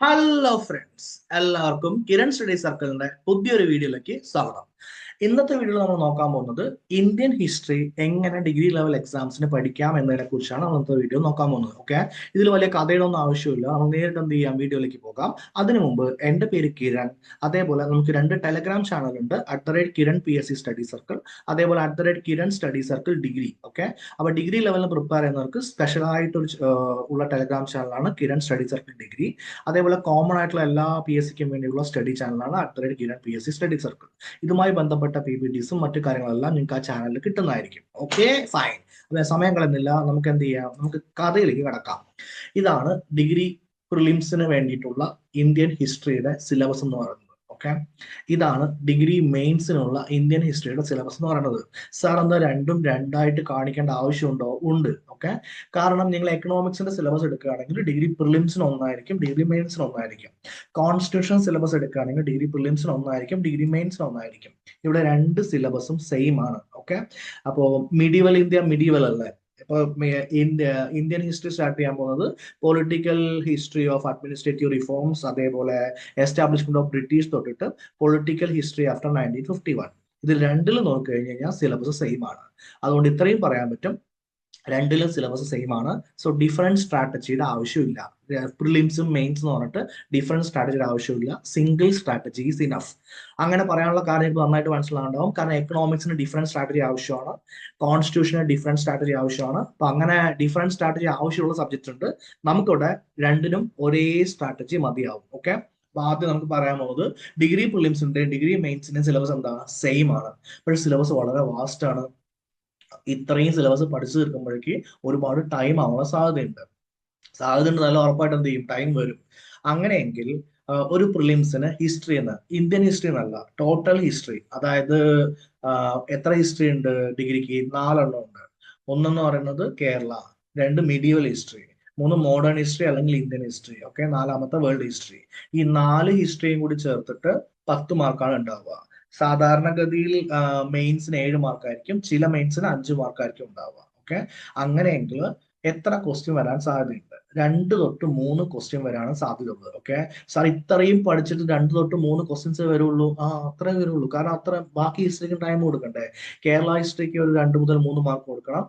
Hello friends, എല്ലാവർക്കും Kiran study സർക്കിളിന്റെ പുതിയൊരു വീഡിയോയിലേക്ക് സ്വാഗതം. ഇന്നത്തെ വീഡിയോയിൽ നമ്മൾ നോക്കാൻ പോകുന്നത് ഇന്ത്യൻ ഹിസ്റ്ററി എങ്ങനെ ഡിഗ്രി ലെവൽ എക്സാംസിന് പഠിക്കാം എന്നതിനെ കുറിച്ചാണ് ഇന്നത്തെ വീഡിയോ നോക്കാൻ പോകുന്നത്. ഓക്കെ, ഇതിൽ വലിയ കഥയുടെ ഒന്നും ആവശ്യമില്ല, നമ്മൾ നേരിട്ട് എന്ത് ചെയ്യാം, വീഡിയോയിലേക്ക് പോകാം. അതിനു മുമ്പ് എൻ്റെ പേര് കിരൺ. അതേപോലെ നമുക്ക് രണ്ട് ടെലഗ്രാം ചാനലുണ്ട്, @കിരൺ PSC സ്റ്റഡി സർക്കിൾ, അതേപോലെ @Kiran study circle degree. Okay, അപ്പൊ ഡിഗ്രി ലെവലിന് പ്രിപ്പയർ ചെയ്യുന്നവർക്ക് സ്പെഷ്യൽ ആയിട്ട് ഉള്ള ടെലഗ്രാം ചാനലാണ് കിരൺ സ്റ്റഡി സർക്കിൾ ഡിഗ്രി. അതേപോലെ കോമൺ ആയിട്ടുള്ള എല്ലാ PSCക്കും വേണ്ടിയുള്ള സ്റ്റഡി ചാനലാണ് @കിരൺ PSC സ്റ്റഡി സർക്കിൾ. ഇതുമായി ബന്ധപ്പെട്ട PPTസും മറ്റു കാര്യങ്ങളെല്ലാം നിങ്ങൾക്ക് ആ ചാനലിൽ കിട്ടുന്നതായിരിക്കും. Okay, fine. അതെ, സമയം കളയുന്നില്ല, നമുക്ക് എന്ത് ചെയ്യാം, നമുക്ക് കഥയിലേക്ക് കടക്കാം. ഇതാണ് ഡിഗ്രി പ്രിലിംസിന് വേണ്ടിയിട്ടുള്ള ഇന്ത്യൻ ഹിസ്റ്ററിയുടെ സിലബസ് എന്ന് പറയുന്നത്. ഓക്കെ, ഇതാണ് ഡിഗ്രി മെയിൻസിനുള്ള ഇന്ത്യൻ ഹിസ്റ്ററിയുടെ സിലബസ് എന്ന് പറയുന്നത്. സാർ എന്താ രണ്ടും രണ്ടായിട്ട് കാണിക്കേണ്ട ആവശ്യമുണ്ടോ? ഉണ്ട്. ഓക്കെ, കാരണം നിങ്ങൾ എക്കണോമിക്സിന്റെ സിലബസ് എടുക്കുകയാണെങ്കിൽ ഡിഗ്രി പ്രിലിംസിന് ഒന്നായിരിക്കും, ഡിഗ്രി മെയിൻസിന് ഒന്നായിരിക്കും. കോൺസ്റ്റിറ്റ്യൂഷൻ സിലബസ് എടുക്കുകയാണെങ്കിൽ ഡിഗ്രി പ്രിലിംസിന് ഒന്നായിരിക്കും, ഡിഗ്രി മെയിൻസിന് ഒന്നായിരിക്കും. ഇവിടെ രണ്ട് സിലബസും സെയിം ആണ്. ഓക്കെ, അപ്പോ മിഡീവൽ ഇന്ത്യ മിഡീവൽ അല്ലേ? ഇപ്പൊ ഇന്ത്യൻ ഹിസ്റ്ററി സ്റ്റാർട്ട് ചെയ്യാൻ പോകുന്നത് political history of administrative reforms, അതേപോലെ എസ്റ്റാബ്ലിഷ്മെന്റ് ഓഫ് ബ്രിട്ടീഷ് തൊട്ടിട്ട് പൊളിറ്റിക്കൽ ഹിസ്റ്ററി ആഫ്റ്റർ 1951. ഇത് രണ്ടിലും നോക്കി കഴിഞ്ഞ് കഴിഞ്ഞാൽ സിലബസ് സെയിം ആണ്. അതുകൊണ്ട് ഇത്രയും പറയാൻ പറ്റും, രണ്ടിലും സിലബസ് സെയിം ആണ്. സോ ഡിഫറൻറ്റ് സ്ട്രാറ്റജിയുടെ ആവശ്യമില്ല. പ്രിലിംസും മെയിൻസ് എന്ന് പറഞ്ഞിട്ട് ഡിഫറൻറ്റ് സ്ട്രാറ്റജിയുടെ ആവശ്യമില്ല. Single strategy is enough. അങ്ങനെ പറയാനുള്ള കാര്യം എനിക്ക് നന്നായിട്ട് മനസ്സിലാകുണ്ടാവും. കാരണം എക്കണോമിക്സിന് ഡിഫറൻറ്റ് സ്ട്രാറ്റജി ആവശ്യമാണ്, കോൺസ്റ്റിറ്റ്യൂഷന് ഡിഫറൻറ്റ് സ്ട്രാറ്റജി ആവശ്യമാണ്. അപ്പൊ അങ്ങനെ ഡിഫറൻറ്റ് സ്ട്രാറ്റജി ആവശ്യമുള്ള സബ്ജക്റ്റ് ഉണ്ട്. നമുക്കിവിടെ രണ്ടിനും ഒരേ സ്ട്രാറ്റജി മതിയാവും. ഓക്കെ, അപ്പൊ ആദ്യം നമുക്ക് പറയാൻ പോകുന്നത് ഡിഗ്രി പ്രിലിംസിന്റെ ഡിഗ്രി മെയിൻസിന്റെ സിലബസ് എന്താ, സെയിം ആണ്. പക്ഷേ സിലബസ് വളരെ വാസ്റ്റ് ആണ്. ഇത്രയും സിലബസ് പഠിച്ചു തീർക്കുമ്പോഴേക്ക് ഒരുപാട് ടൈം ആവാനുള്ള സാധ്യതയുണ്ട്. നല്ല ഉറപ്പായിട്ട് എന്ത് ചെയ്യും, ടൈം വരും. അങ്ങനെയെങ്കിൽ ഒരു പ്രിലിംസിന് ഹിസ്റ്ററി എന്ന്, ഇന്ത്യൻ ഹിസ്റ്ററി എന്നല്ല, ടോട്ടൽ ഹിസ്റ്ററി, അതായത് എത്ര ഹിസ്റ്ററി ഉണ്ട് ഡിഗ്രിക്ക്? 4 ഉണ്ട്. ഒന്നെന്ന് പറയുന്നത് Kerala, 2 medieval history, 3 modern history അല്ലെങ്കിൽ ഇന്ത്യൻ ഹിസ്റ്ററി, ഓക്കെ, 4മത്തെ വേൾഡ് ഹിസ്റ്ററി. ഈ 4 ഹിസ്റ്ററിയും കൂടി ചേർത്തിട്ട് 10 മാർക്കാണ് ഉണ്ടാവുക. സാധാരണഗതിയിൽ മെയിൻസിന് 7 മാർക്കായിരിക്കും, ചില മെയിൻസിന് 5 മാർക്കായിരിക്കും ഉണ്ടാവുക. ഓക്കെ, അങ്ങനെയെങ്കിൽ എത്ര ക്വസ്റ്റ്യൻ വരാൻ സാധ്യതയുണ്ട്? 2 തൊട്ട് 3 ക്വസ്റ്റ്യൻ വരാണ് സാധ്യതയുള്ളത്. ഓക്കെ, സാർ ഇത്രയും പഠിച്ചിട്ട് 2 തൊട്ട് 3 ക്വസ്റ്റ്യൻസേ വരുള്ളൂ? അത്രേ വരുള്ളൂ. കാരണം അത്ര ബാക്കി ഹിസ്റ്ററിക്ക് ടൈം കൊടുക്കണ്ടേ? കേരള ഹിസ്റ്ററിക്ക് ഒരു 2 മുതൽ 3 മാർക്ക് കൊടുക്കണം.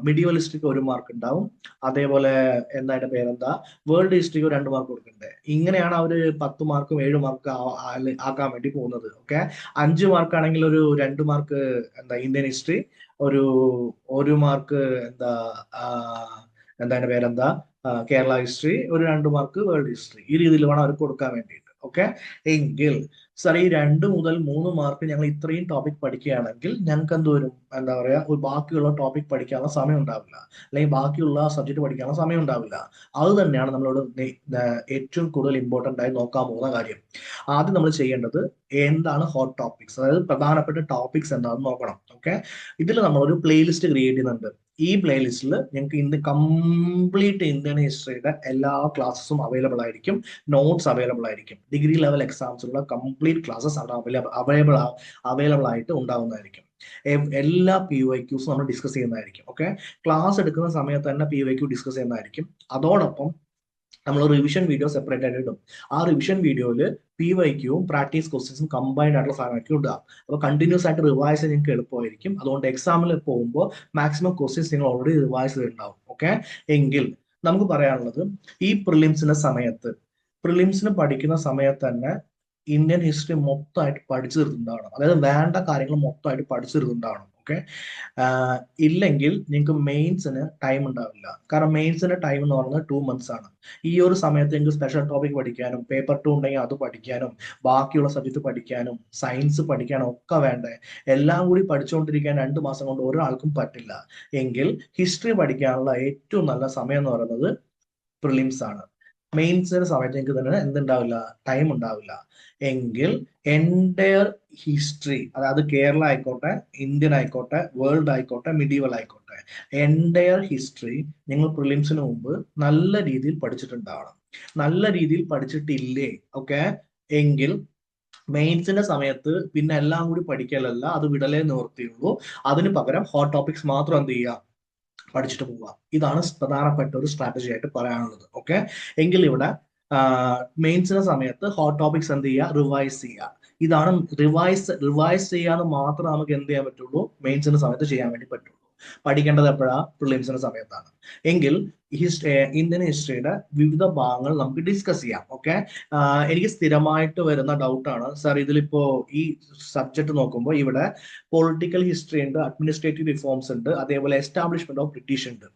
മിഡീവൽ ഹിസ്റ്ററിക്ക് 1 മാർക്ക് ഉണ്ടാവും. അതേപോലെ എന്താ അതിന്റെ പേരെന്താ, വേൾഡ് ഹിസ്റ്ററിക്ക് 2 മാർക്ക് കൊടുക്കണ്ടേ? ഇങ്ങനെയാണ് അവര് 10 മാർക്കും 7 മാർക്ക് ആക്കാൻ വേണ്ടി പോകുന്നത്. ഓക്കെ, 5 മാർക്ക് ആണെങ്കിൽ ഒരു 2 മാർക്ക് എന്താ ഇന്ത്യൻ ഹിസ്റ്ററി, ഒരു മാർക്ക് എന്താ എന്താ അതിന്റെ പേരെന്താ, കേരള ഹിസ്റ്ററി, ഒരു 2 മാർക്ക് വേൾഡ് ഹിസ്റ്ററി. ഈ രീതിയിൽ വേണം അവർക്ക് കൊടുക്കാൻ വേണ്ടിയിട്ട്. ഓക്കെ, എങ്കിൽ സാർ ഈ 2 മുതൽ 3 മാർക്ക് ഞങ്ങൾ ഇത്രയും ടോപ്പിക് പഠിക്കുകയാണെങ്കിൽ ഞങ്ങൾക്ക് എന്ത് വരും, എന്താ പറയാ, ഒരു ബാക്കിയുള്ള ടോപ്പിക് പഠിക്കാനുള്ള സമയം ഉണ്ടാവില്ല, അല്ലെങ്കിൽ ബാക്കിയുള്ള സബ്ജക്ട് പഠിക്കാനുള്ള സമയം ഉണ്ടാവില്ല. അത് തന്നെയാണ് നമ്മളോട് ഏറ്റവും കൂടുതൽ ഇമ്പോർട്ടന്റ് ആയി നോക്കാൻ പോകുന്ന കാര്യം. ആദ്യം നമ്മൾ ചെയ്യേണ്ടത് എന്താണ് ഹോട്ട് ടോപ്പിക്സ്, അതായത് പ്രധാനപ്പെട്ട ടോപ്പിക്സ് എന്താണെന്ന് നോക്കണം. ഓക്കെ, ഇതിൽ നമ്മളൊരു പ്ലേലിസ്റ്റ് ക്രിയേറ്റ് ചെയ്യുന്നുണ്ട്. ഈ പ്ലേലിസ്റ്റിൽ ഞങ്ങൾക്ക് കംപ്ലീറ്റ് ഇന്ത്യൻ ഹിസ്റ്ററിയുടെ എല്ലാ ക്ലാസ്സസും അവൈലബിൾ ആയിരിക്കും, നോട്ട്സ് അവൈലബിൾ ആയിരിക്കും. ഡിഗ്രി ലെവൽ എക്സാംസിലുള്ള കംപ്ലീറ്റ് ക്ലാസ്സസ് അവിടെ അവൈലബിൾ ആയിട്ട് ഉണ്ടാവുന്നതായിരിക്കും. എല്ലാ PYQs നമ്മൾ ഡിസ്കസ് ചെയ്യുന്നതായിരിക്കും. ഓക്കെ, ക്ലാസ് എടുക്കുന്ന സമയത്ത് തന്നെ PYQ ഡിസ്കസ് ചെയ്യുന്നതായിരിക്കും. അതോടൊപ്പം നമ്മൾ റിവിഷൻ വീഡിയോ സെപ്പറേറ്റ് ആയിട്ട് ഇടും. ആ റിവിഷൻ വീഡിയോയിൽ PYQവും പ്രാക്ടീസ് ക്വസ്റ്റ്യൻസും കമ്പൈൻഡ് ആയിട്ടുള്ള സാധനമായിരിക്കും ഇടുക. അപ്പോൾ കണ്ടിന്യൂസ് ആയിട്ട് റിവൈസ് ചെയ്യാൻ നിങ്ങൾക്ക് എളുപ്പമായിരിക്കും. അതുകൊണ്ട് എക്സാമിൽ പോകുമ്പോൾ മാക്സിമം ക്വസ്റ്റ്യൻസ് നിങ്ങൾ ഓൾറെഡി റിവൈസ് ചെയ്തിട്ടുണ്ടാവും. ഓക്കെ, എങ്കിൽ നമുക്ക് പറയാനുള്ളത്, ഈ പ്രിലിംസിന് പഠിക്കുന്ന സമയത്ത് തന്നെ ഇന്ത്യൻ ഹിസ്റ്ററി മൊത്തമായിട്ട് പഠിച്ചു തീർത്തിട്ടുണ്ടാവണം. അതായത് വേണ്ട കാര്യങ്ങൾ മൊത്തമായിട്ട് പഠിച്ചു തീർത്തിട്ടുണ്ടാവണം. ഓക്കെ, ഇല്ലെങ്കിൽ നിങ്ങൾക്ക് മെയിൻസിന് ടൈം ഉണ്ടാവില്ല. കാരണം മെയിൻസിന്റെ ടൈം എന്ന് പറയുന്നത് 2 months ആണ്. ഈ ഒരു സമയത്ത് നിങ്ങൾക്ക് സ്പെഷ്യൽ ടോപ്പിക് പഠിക്കാനും, പേപ്പർ 2 ഉണ്ടെങ്കിൽ അത് പഠിക്കാനും, ബാക്കിയുള്ള സബ്ജക്ട് പഠിക്കാനും, സയൻസ് പഠിക്കാനും ഒക്കെ വേണ്ടേ? എല്ലാം കൂടി പഠിച്ചുകൊണ്ടിരിക്കാൻ 2 മാസം കൊണ്ട് ഒരാൾക്കും പറ്റില്ല. എങ്കിൽ ഹിസ്റ്ററി പഠിക്കാനുള്ള ഏറ്റവും നല്ല സമയം എന്ന് പറയുന്നത് പ്രിലിംസ് ആണ്. മെയിൻസിന്റെ സമയത്ത് നിങ്ങൾക്ക് തന്നെ എന്തുണ്ടാവില്ല, ടൈം ഉണ്ടാവില്ല. എങ്കിൽ എൻ്റയർ ഹിസ്റ്ററി, അതായത് കേരള ആയിക്കോട്ടെ, ഇന്ത്യൻ ആയിക്കോട്ടെ, വേൾഡ് ആയിക്കോട്ടെ, മിഡീവൽ ആയിക്കോട്ടെ, എൻ്റയർ ഹിസ്റ്ററി നിങ്ങൾ പ്രിലിംസിന് മുമ്പ് നല്ല രീതിയിൽ പഠിച്ചിട്ടുണ്ടാവണം. നല്ല രീതിയിൽ പഠിച്ചിട്ടില്ലേ, ഓക്കെ, എങ്കിൽ മെയിൻസിന്റെ സമയത്ത് പിന്നെ എല്ലാം കൂടി പഠിക്കലല്ല, അത് വിടലേ നിവർത്തിയുള്ളൂ. അതിന് പകരം ഹോട്ട് ടോപ്പിക്സ് മാത്രം എന്ത് ചെയ്യുക, പഠിച്ചിട്ട് പോവുക. ഇതാണ് പ്രധാനപ്പെട്ട ഒരു സ്ട്രാറ്റജി ആയിട്ട് പറയാനുള്ളത്. ഓക്കെ, എങ്കിൽ ഇവിടെ മെയിൻസിന്റെ സമയത്ത് ഹോട്ട് ടോപ്പിക്സ് എന്ത് ചെയ്യുക, റിവൈസ് ചെയ്യുക. ഇതാണ് റിവൈസ് ചെയ്യാന്ന് മാത്രമേ നമുക്ക് എന്ത് ചെയ്യാൻ പറ്റുള്ളൂ, മെയിൻസിന്റെ സമയത്ത് ചെയ്യാൻ വേണ്ടി പറ്റുള്ളൂ. പഠിക്കേണ്ടത് എപ്പോഴാ, പ്രിലിംസിന്റെ സമയത്താണ്. എങ്കിൽ ഇന്ത്യൻ ഹിസ്റ്ററിയുടെ വിവിധ ഭാഗങ്ങൾ നമുക്ക് ഡിസ്കസ് ചെയ്യാം. ഓക്കെ, എനിക്ക് സ്ഥിരമായിട്ട് വരുന്ന ഡൗട്ടാണ്, സാർ ഇതിലിപ്പോ ഈ സബ്ജക്ട് നോക്കുമ്പോൾ ഇവിടെ പൊളിറ്റിക്കൽ ഹിസ്റ്ററി ഉണ്ട്, അഡ്മിനിസ്ട്രേറ്റീവ് റിഫോംസ് ഉണ്ട്, അതേപോലെ എസ്റ്റാബ്ലിഷ്മെന്റ് ഓഫ് ബ്രിട്ടീഷ് ഉണ്ട്.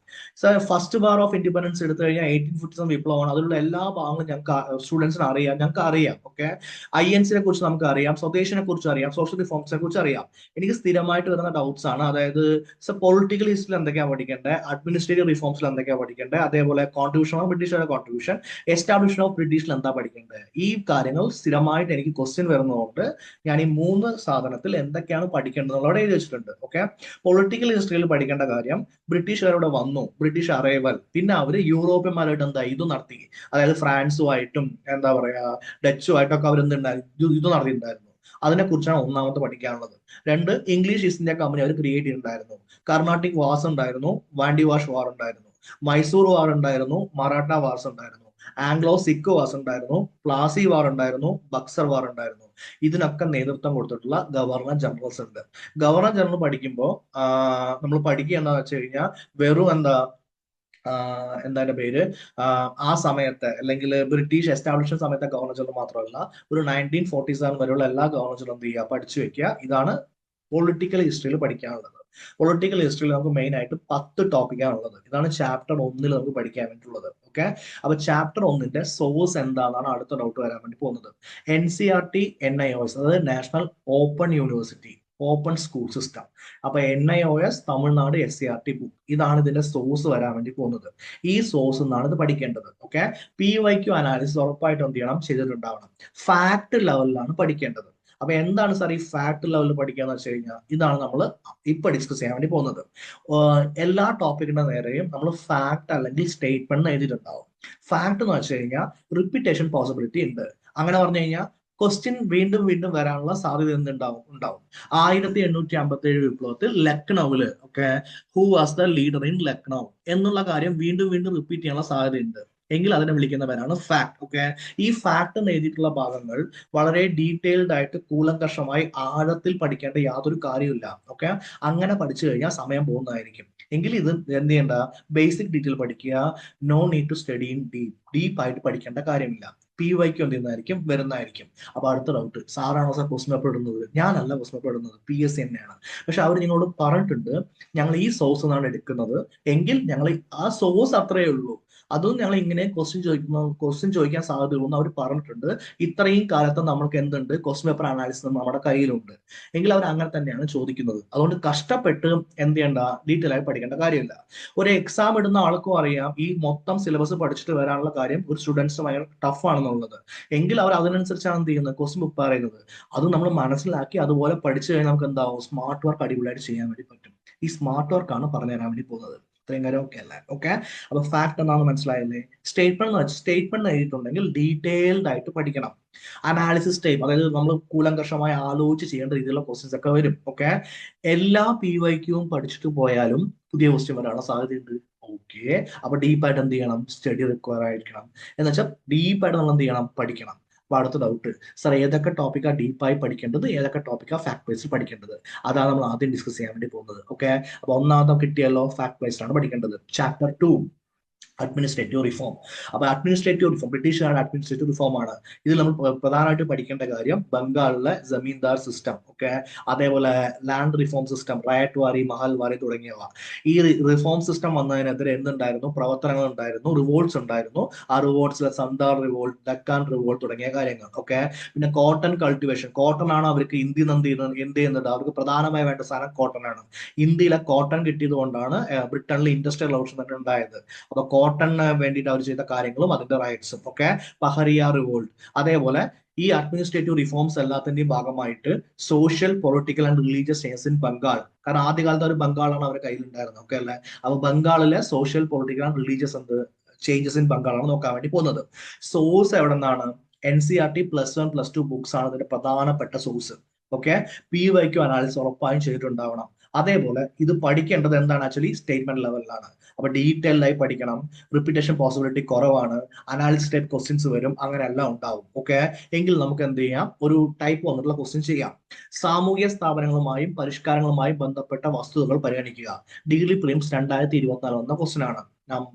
Sir first war of independence എടുത്തു കഴിഞ്ഞാൽ 1857 വിപ്ലവമാണ്. അതിലുള്ള എല്ലാ ഭാഗങ്ങളും ഞങ്ങൾക്ക് സ്റ്റുഡൻസിന് അറിയാം, ഞങ്ങൾക്ക് അറിയാം. ഓക്കെ, INC കുറിച്ച് നമുക്ക് അറിയാം, സ്വദേശിനെ കുറിച്ച് അറിയാം, സോഷ്യൽ റിഫോംസിനെ കുറിച്ച് അറിയാം. എനിക്ക് സ്ഥിരമായിട്ട് വരുന്ന ഡൗട്ട്സ് ആണ്, അതായത് പൊളിറ്റിക്കൽ ഹിസ്റ്ററിയിൽ എന്തൊക്കെയാണ് പഠിക്കേണ്ടത്, അഡ്മിനിസ്ട്രേറ്റീവ് റിഫോംസിൽ എന്തൊക്കെയാണ് പഠിക്കേണ്ടത്, അതേപോലെ കോൺട്രിബ്യൂഷൻ ഓഫ് ബ്രിട്ടീഷുകാരുടെ കോൺട്രിബ്യൂഷൻ, എസ്റ്റാബ്ലിഷ്മെന്റ് ഓഫ് ബ്രിട്ടീഷിൽ എന്താ പഠിക്കേണ്ടത്. ഈ കാര്യങ്ങൾ സ്ഥിരമായിട്ട് എനിക്ക് ക്വസ്റ്റ്യൻ വരുന്നതുകൊണ്ട് ഞാൻ ഈ 3 സാധനത്തിൽ എന്തൊക്കെയാണ് പഠിക്കേണ്ടത് എന്നുള്ളത് എഴുതി വെച്ചിട്ടുണ്ട്. ഓക്കെ, പൊളിറ്റിക്കൽ ഹിസ്റ്ററിയിൽ പഠിക്കേണ്ട കാര്യം, ബ്രിട്ടീഷുകാരുടെ വന്നു, ബ്രിട്ടീഷ് അറൈവൽ, പിന്നെ അവര് യൂറോപ്യന്മാരായിട്ട് എന്താ ഇത് നടത്തി, അതായത് ഫ്രാൻസുമായിട്ടും എന്താ പറയാ ഡച്ചുമായിട്ടൊക്കെ അവർ ഇത് നടത്തിയിട്ടുണ്ടായിരുന്നു. അതിനെക്കുറിച്ചാണ് ഒന്നാമത്തെ പഠിക്കാനുള്ളത്. 2, ഇംഗ്ലീഷ് ഈസ്റ്റ് ഇന്ത്യ കമ്പനി അവർ ക്രിയേറ്റ് ചെയ്തിട്ടുണ്ടായിരുന്നു. കർണാട്ടിക് വാർസ് ഉണ്ടായിരുന്നു, വാണ്ടിവാഷ് വാർ ഉണ്ടായിരുന്നു, മൈസൂർ വാർ ഉണ്ടായിരുന്നു, മറാഠ വാർസ് ഉണ്ടായിരുന്നു, ആംഗ്ലോ സിഖ് വാർസ് ഉണ്ടായിരുന്നു, പ്ലാസി വാർ ഉണ്ടായിരുന്നു, ബക്സർ വാർ ഉണ്ടായിരുന്നു. ഇതിനൊക്കെ നേതൃത്വം കൊടുത്തിട്ടുള്ള ഗവർണർ ജനറൽസ് ഉണ്ട്. ഗവർണർ ജനറൽ പഠിക്കുമ്പോൾ നമ്മൾ പഠിക്കുക എന്താണെന്ന് വെച്ച് കഴിഞ്ഞാൽ വെറും എന്താ പേര്, ആ സമയത്ത് അല്ലെങ്കിൽ ബ്രിട്ടീഷ് എസ്റ്റാബ്ലിഷ്മെന്റ് സമയത്തെ ഗവർണർ ജനറൽ മാത്രമല്ല, ഒരു 1947 വരെയുള്ള എല്ലാ ഗവർണർ ജനറൽ എന്ത് ചെയ്യുക, പഠിച്ചു വെക്കുക. ഇതാണ് പൊളിറ്റിക്കൽ ഹിസ്റ്ററിയിൽ പഠിക്കാനുള്ളത്. പൊളിറ്റിക്കൽ ഹിസ്റ്ററിയിൽ നമുക്ക് മെയിൻ ആയിട്ട് 10 ടോപ്പിക്കാണുള്ളത്. ഇതാണ് ചാപ്റ്റർ 1 നമുക്ക് പഠിക്കാൻ വേണ്ടിയിട്ടുള്ളത്. ഓക്കെ, അപ്പൊ ചാപ്റ്റർ 1 സോഴ്സ് എന്താണെന്നാണ് അടുത്ത ഡൗട്ട് വരാൻ വേണ്ടി പോകുന്നത്. NCERT NIOS, അതായത് national open university open school system. അപ്പൊ NIOS തമിഴ്നാട് SCERT ബുക്ക്, ഇതാണ് ഇതിന്റെ സോഴ്സ് വരാൻ വേണ്ടി പോകുന്നത്. ഈ സോഴ്സ് എന്നാണ് ഇത് പഠിക്കേണ്ടത്. ഓക്കെ, PYQ അനാലിസിസ് ഉറപ്പായിട്ടും എന്ത് ചെയ്യണം, ചെയ്തിട്ടുണ്ടാവണം. ഫാക്ട് ലെവലിലാണ് പഠിക്കേണ്ടത്. അപ്പൊ എന്താണ് സാർ ഈ ഫാക്ട് ലെവലിൽ പഠിക്കാന്ന് വെച്ച് കഴിഞ്ഞാൽ, ഇതാണ് നമ്മൾ ഇപ്പൊ ഡിസ്കസ് ചെയ്യാൻ വേണ്ടി പോകുന്നത്. എല്ലാ ടോപ്പിക്കിന്റെ നേരെയും നമ്മൾ ഫാക്ട് അല്ലെങ്കിൽ സ്റ്റേറ്റ്മെന്റ് എഴുതിയിട്ടുണ്ടാവും. ഫാക്ട് എന്ന് വെച്ച് കഴിഞ്ഞാൽ റിപ്പീറ്റേഷൻ പോസിബിലിറ്റി ഉണ്ട്. അങ്ങനെ പറഞ്ഞു കഴിഞ്ഞാൽ ക്വസ്റ്റ്യൻ വീണ്ടും വീണ്ടും വരാനുള്ള സാധ്യത എന്തുണ്ടാവും, ഉണ്ടാവും. 1857 വിപ്ലവത്തിൽ ലക്നൌവില്, okay, who was the leader in Lucknow എന്നുള്ള കാര്യം വീണ്ടും വീണ്ടും റിപ്പീറ്റ് ചെയ്യാനുള്ള സാധ്യതയുണ്ട്. എങ്കിൽ അതിനെ വിളിക്കുന്ന പേരാണ് ഫാക്ട്. ഓക്കെ, ഈ ഫാക്ട് എന്ന് എഴുതിയിട്ടുള്ള ഭാഗങ്ങൾ വളരെ ഡീറ്റെയിൽഡ് ആയിട്ട് കൂലങ്കഷമായി ആഴത്തിൽ പഠിക്കേണ്ട യാതൊരു കാര്യമില്ല. ഓക്കെ, അങ്ങനെ പഠിച്ചു കഴിഞ്ഞാൽ സമയം പോകുന്നതായിരിക്കും. എങ്കിൽ ഇത് എന്ത് ചെയ്യേണ്ട, ബേസിക് ഡീറ്റെയിൽ പഠിക്കുക. No need to study in ഡീപ്പായിട്ട് പഠിക്കേണ്ട കാര്യമില്ല. PYQ എന്ത് ചെയ്യുന്നതായിരിക്കും, വരുന്നതായിരിക്കും. അപ്പൊ അടുത്ത ഡൗട്ട്, സാറാണോ സാർ ക്വസ്റ്റ്യൻ പേപ്പർ ഇടുന്നത്? ഞാനല്ല ക്വസ്റ്റ്യൻ പേപ്പർ ഇടുന്നത്, PSC തന്നെയാണ്. പക്ഷെ അവർ നിങ്ങളോട് പറഞ്ഞിട്ടുണ്ട് ഞങ്ങൾ ഈ സോഴ്സ് നിന്നാണ് എടുക്കുന്നത്, എങ്കിൽ ഞങ്ങൾ ആ സോഴ്സ് അത്രയേ ഉള്ളൂ, അതും ഞങ്ങൾ ഇങ്ങനെ ക്വസ്റ്റ്യൻ ചോദിക്കാൻ സാധ്യതയുള്ളൂ എന്ന് അവർ പറഞ്ഞിട്ടുണ്ട്. ഇത്രയും കാലത്ത് നമ്മൾക്ക് എന്തുണ്ട്, ക്വസ്റ്റ്യൻ പേപ്പർ അനാലിസിസ് നമ്മുടെ കയ്യിലുണ്ട്. എങ്കിൽ അവർ അങ്ങനെ തന്നെയാണ് ചോദിക്കുന്നത്. അതുകൊണ്ട് കഷ്ടപ്പെട്ട് എന്ത് ചെയ്യേണ്ട, ഡീറ്റെയിൽ ആയി പഠിക്കേണ്ട കാര്യമില്ല. ഒരു എക്സാം ഇടുന്ന ആൾക്കും അറിയാം ഈ മൊത്തം സിലബസ് പഠിച്ചിട്ട് വരാനുള്ള കാര്യം ഒരു സ്റ്റുഡൻസിന് ഭയങ്കര ടഫ് ആണെന്നുള്ളത്. എങ്കിൽ അവർ അതിനനുസരിച്ചാണ് എന്ത് ചെയ്യുന്നത്, ക്വസ്റ്റ്യൻ പ്രിപ്പയർ ചെയ്യുന്നത്. അത് നമ്മൾ മനസ്സിലാക്കി അതുപോലെ പഠിച്ചു കഴിഞ്ഞാൽ നമുക്ക് എന്താവും, സ്മാർട്ട് വർക്ക് അടിപൊളിയായിട്ട് ചെയ്യാൻ വേണ്ടി പറ്റും. ഈ സ്മാർട്ട് വർക്കാണ് പറഞ്ഞു തരാൻ വേണ്ടി പോകുന്നത്. ഇത്രയും കാര്യം ഓക്കെ അല്ലേ? ഓക്കെ, അപ്പൊ ഫാക്ട് എന്താണെന്ന് മനസ്സിലായില്ലേ? സ്റ്റേറ്റ്മെന്റ് എഴുതിയിട്ടുണ്ടെങ്കിൽ ഡീറ്റെയിൽഡ് ആയിട്ട് പഠിക്കണം. അനാലിസിസ് ടൈപ്പ്, അതായത് നമ്മൾ കൂലങ്കഷമായി ആലോചിച്ച് ചെയ്യേണ്ട രീതിയിലുള്ള ക്വസ്റ്റ്യൻസ് ഒക്കെ വരും. ഓക്കെ, എല്ലാ PYQവും പഠിച്ചിട്ട് പോയാലും പുതിയ ക്വസ്റ്റ്യൻ വരാനുള്ള സാധ്യതയുണ്ട്. ഓക്കെ, അപ്പൊ ഡീപ്പായിട്ട് എന്ത് ചെയ്യണം, സ്റ്റഡി റിക്വയർ ആയിരിക്കണം. എന്ന് വെച്ചാൽ ഡീപ്പായിട്ട് നമ്മൾ എന്ത് ചെയ്യണം, പഠിക്കണം. അപ്പൊ അടുത്ത ഡൗട്ട്, സാർ ഏതൊക്കെ ടോപ്പിക്കാ ഡീപ്പായി പഠിക്കേണ്ടത്, ഏതൊക്കെ ടോപ്പിക്കാ ഫാക്ട് ബേസ്ഡ് പഠിക്കേണ്ടത്? അതാണ് നമ്മൾ ആദ്യം ഡിസ്കസ് ചെയ്യാൻ വേണ്ടി പോകുന്നത്. ഓക്കെ, അപ്പൊ ഒന്നാമത്തെ കിട്ടിയല്ലോ, ഫാക്ട് ബേസ്ഡ് ആണ് പഠിക്കേണ്ടത്. Chapter 2 administrative reform. അപ്പൊ അഡ്മിനിസ്ട്രേറ്റീവ് റിഫോം, ബ്രിട്ടീഷുകാരുടെ അഡ്മിനിസ്ട്രേറ്റീവ് റിഫോം ആണ്. ഇതിൽ നമ്മൾ പ്രധാനമായിട്ട് പഠിക്കേണ്ട കാര്യം ബംഗാളിലെ ജമീന്ദാർ സിസ്റ്റം, ഓക്കെ, അതേപോലെ ലാൻഡ് റിഫോം സിസ്റ്റം, റയറ്റ് വാരി, മഹൽ വാരി തുടങ്ങിയവ. ഈ റിഫോം സിസ്റ്റം വന്നതിനെതിരെ എന്തുണ്ടായിരുന്നു, പ്രവർത്തനങ്ങൾ ഉണ്ടായിരുന്നു, റിവോൾട്ട്സ് ഉണ്ടായിരുന്നു. ആ റിവോൾട്ട്സിലെ സന്താർ റിവോൾട്ട്, ഡക്കാൻ റിവോൾട്ട് തുടങ്ങിയ കാര്യങ്ങൾ. ഓക്കെ, പിന്നെ കോട്ടൺ കൾട്ടിവേഷൻ, കോട്ടൺ ആണ് അവർക്ക് ഇന്ത്യ എന്ത് ചെയ്യുന്നത്, അവർക്ക് പ്രധാനമായി വേണ്ട സാധനം കോട്ടൺ ആണ്. ഇന്ത്യയിലെ കോട്ടൺ കിട്ടിയത് കൊണ്ടാണ് ബ്രിട്ടനിലെ ഇൻഡസ്ട്രിയൽ റവല്യൂഷൻ തന്നെ ഉണ്ടായത്. അപ്പൊ കോട്ടണിന് വേണ്ടിയിട്ട് അവർ ചെയ്ത കാര്യങ്ങളും അതിന്റെ റൈറ്റ്സും. Okay, പഹരിയ revolt. അതേപോലെ ഈ അഡ്മിനിസ്ട്രേറ്റീവ് റിഫോംസ് എല്ലാത്തിന്റെയും ഭാഗമായിട്ട് social, political and religious changes in Bengal. കാരണം ആദ്യകാലത്ത് ഒരു ബംഗാളാണ് അവരുടെ കയ്യിലുണ്ടായിരുന്നത്. ഓക്കെ അല്ലെ? അപ്പൊ ബംഗാളിലെ social, political and religious changes in ബംഗാളാണ് നോക്കാൻ വേണ്ടി പോകുന്നത്. സോഴ്സ് എവിടെ നിന്നാണ്? NCERT +1 +2 ബുക്സ് ആണ് ഇതിന്റെ പ്രധാനപ്പെട്ട സോഴ്സ്. ഓക്കെ, PYQ അനാലിസിസ് ഉറപ്പായും ചെയ്തിട്ടുണ്ടാവണം. അതേപോലെ ഇത് പഠിക്കേണ്ടത് എന്താണ് ആക്ച്വലി സ്റ്റേറ്റ്മെന്റ് ലെവലിലാണ്. അപ്പൊ ഡീറ്റെയിൽഡ് ആയി പഠിക്കണം. റിപ്പീറ്റേഷൻ പോസിബിലിറ്റി കുറവാണ്. അനാലിസിസ് ടൈപ്പ് ക്വസ്റ്റ്യൻസ് വരും. അങ്ങനെ എല്ലാം ഉണ്ടാവും. ഓക്കെ, എങ്കിൽ നമുക്ക് എന്ത് ചെയ്യാം, ഒരു ടൈപ്പ് വന്നിട്ടുള്ള ക്വസ്റ്റ്യൻ ചെയ്യാം. സാമൂഹ്യ സ്ഥാപനങ്ങളുമായും പരിഷ്കാരങ്ങളുമായും ബന്ധപ്പെട്ട വസ്തുതകൾ പരിഗണിക്കുക. ഡിഗ്രി പ്രിലിംസ് 2024 വന്ന ക്വസ്റ്റ്യൻ ആണ്.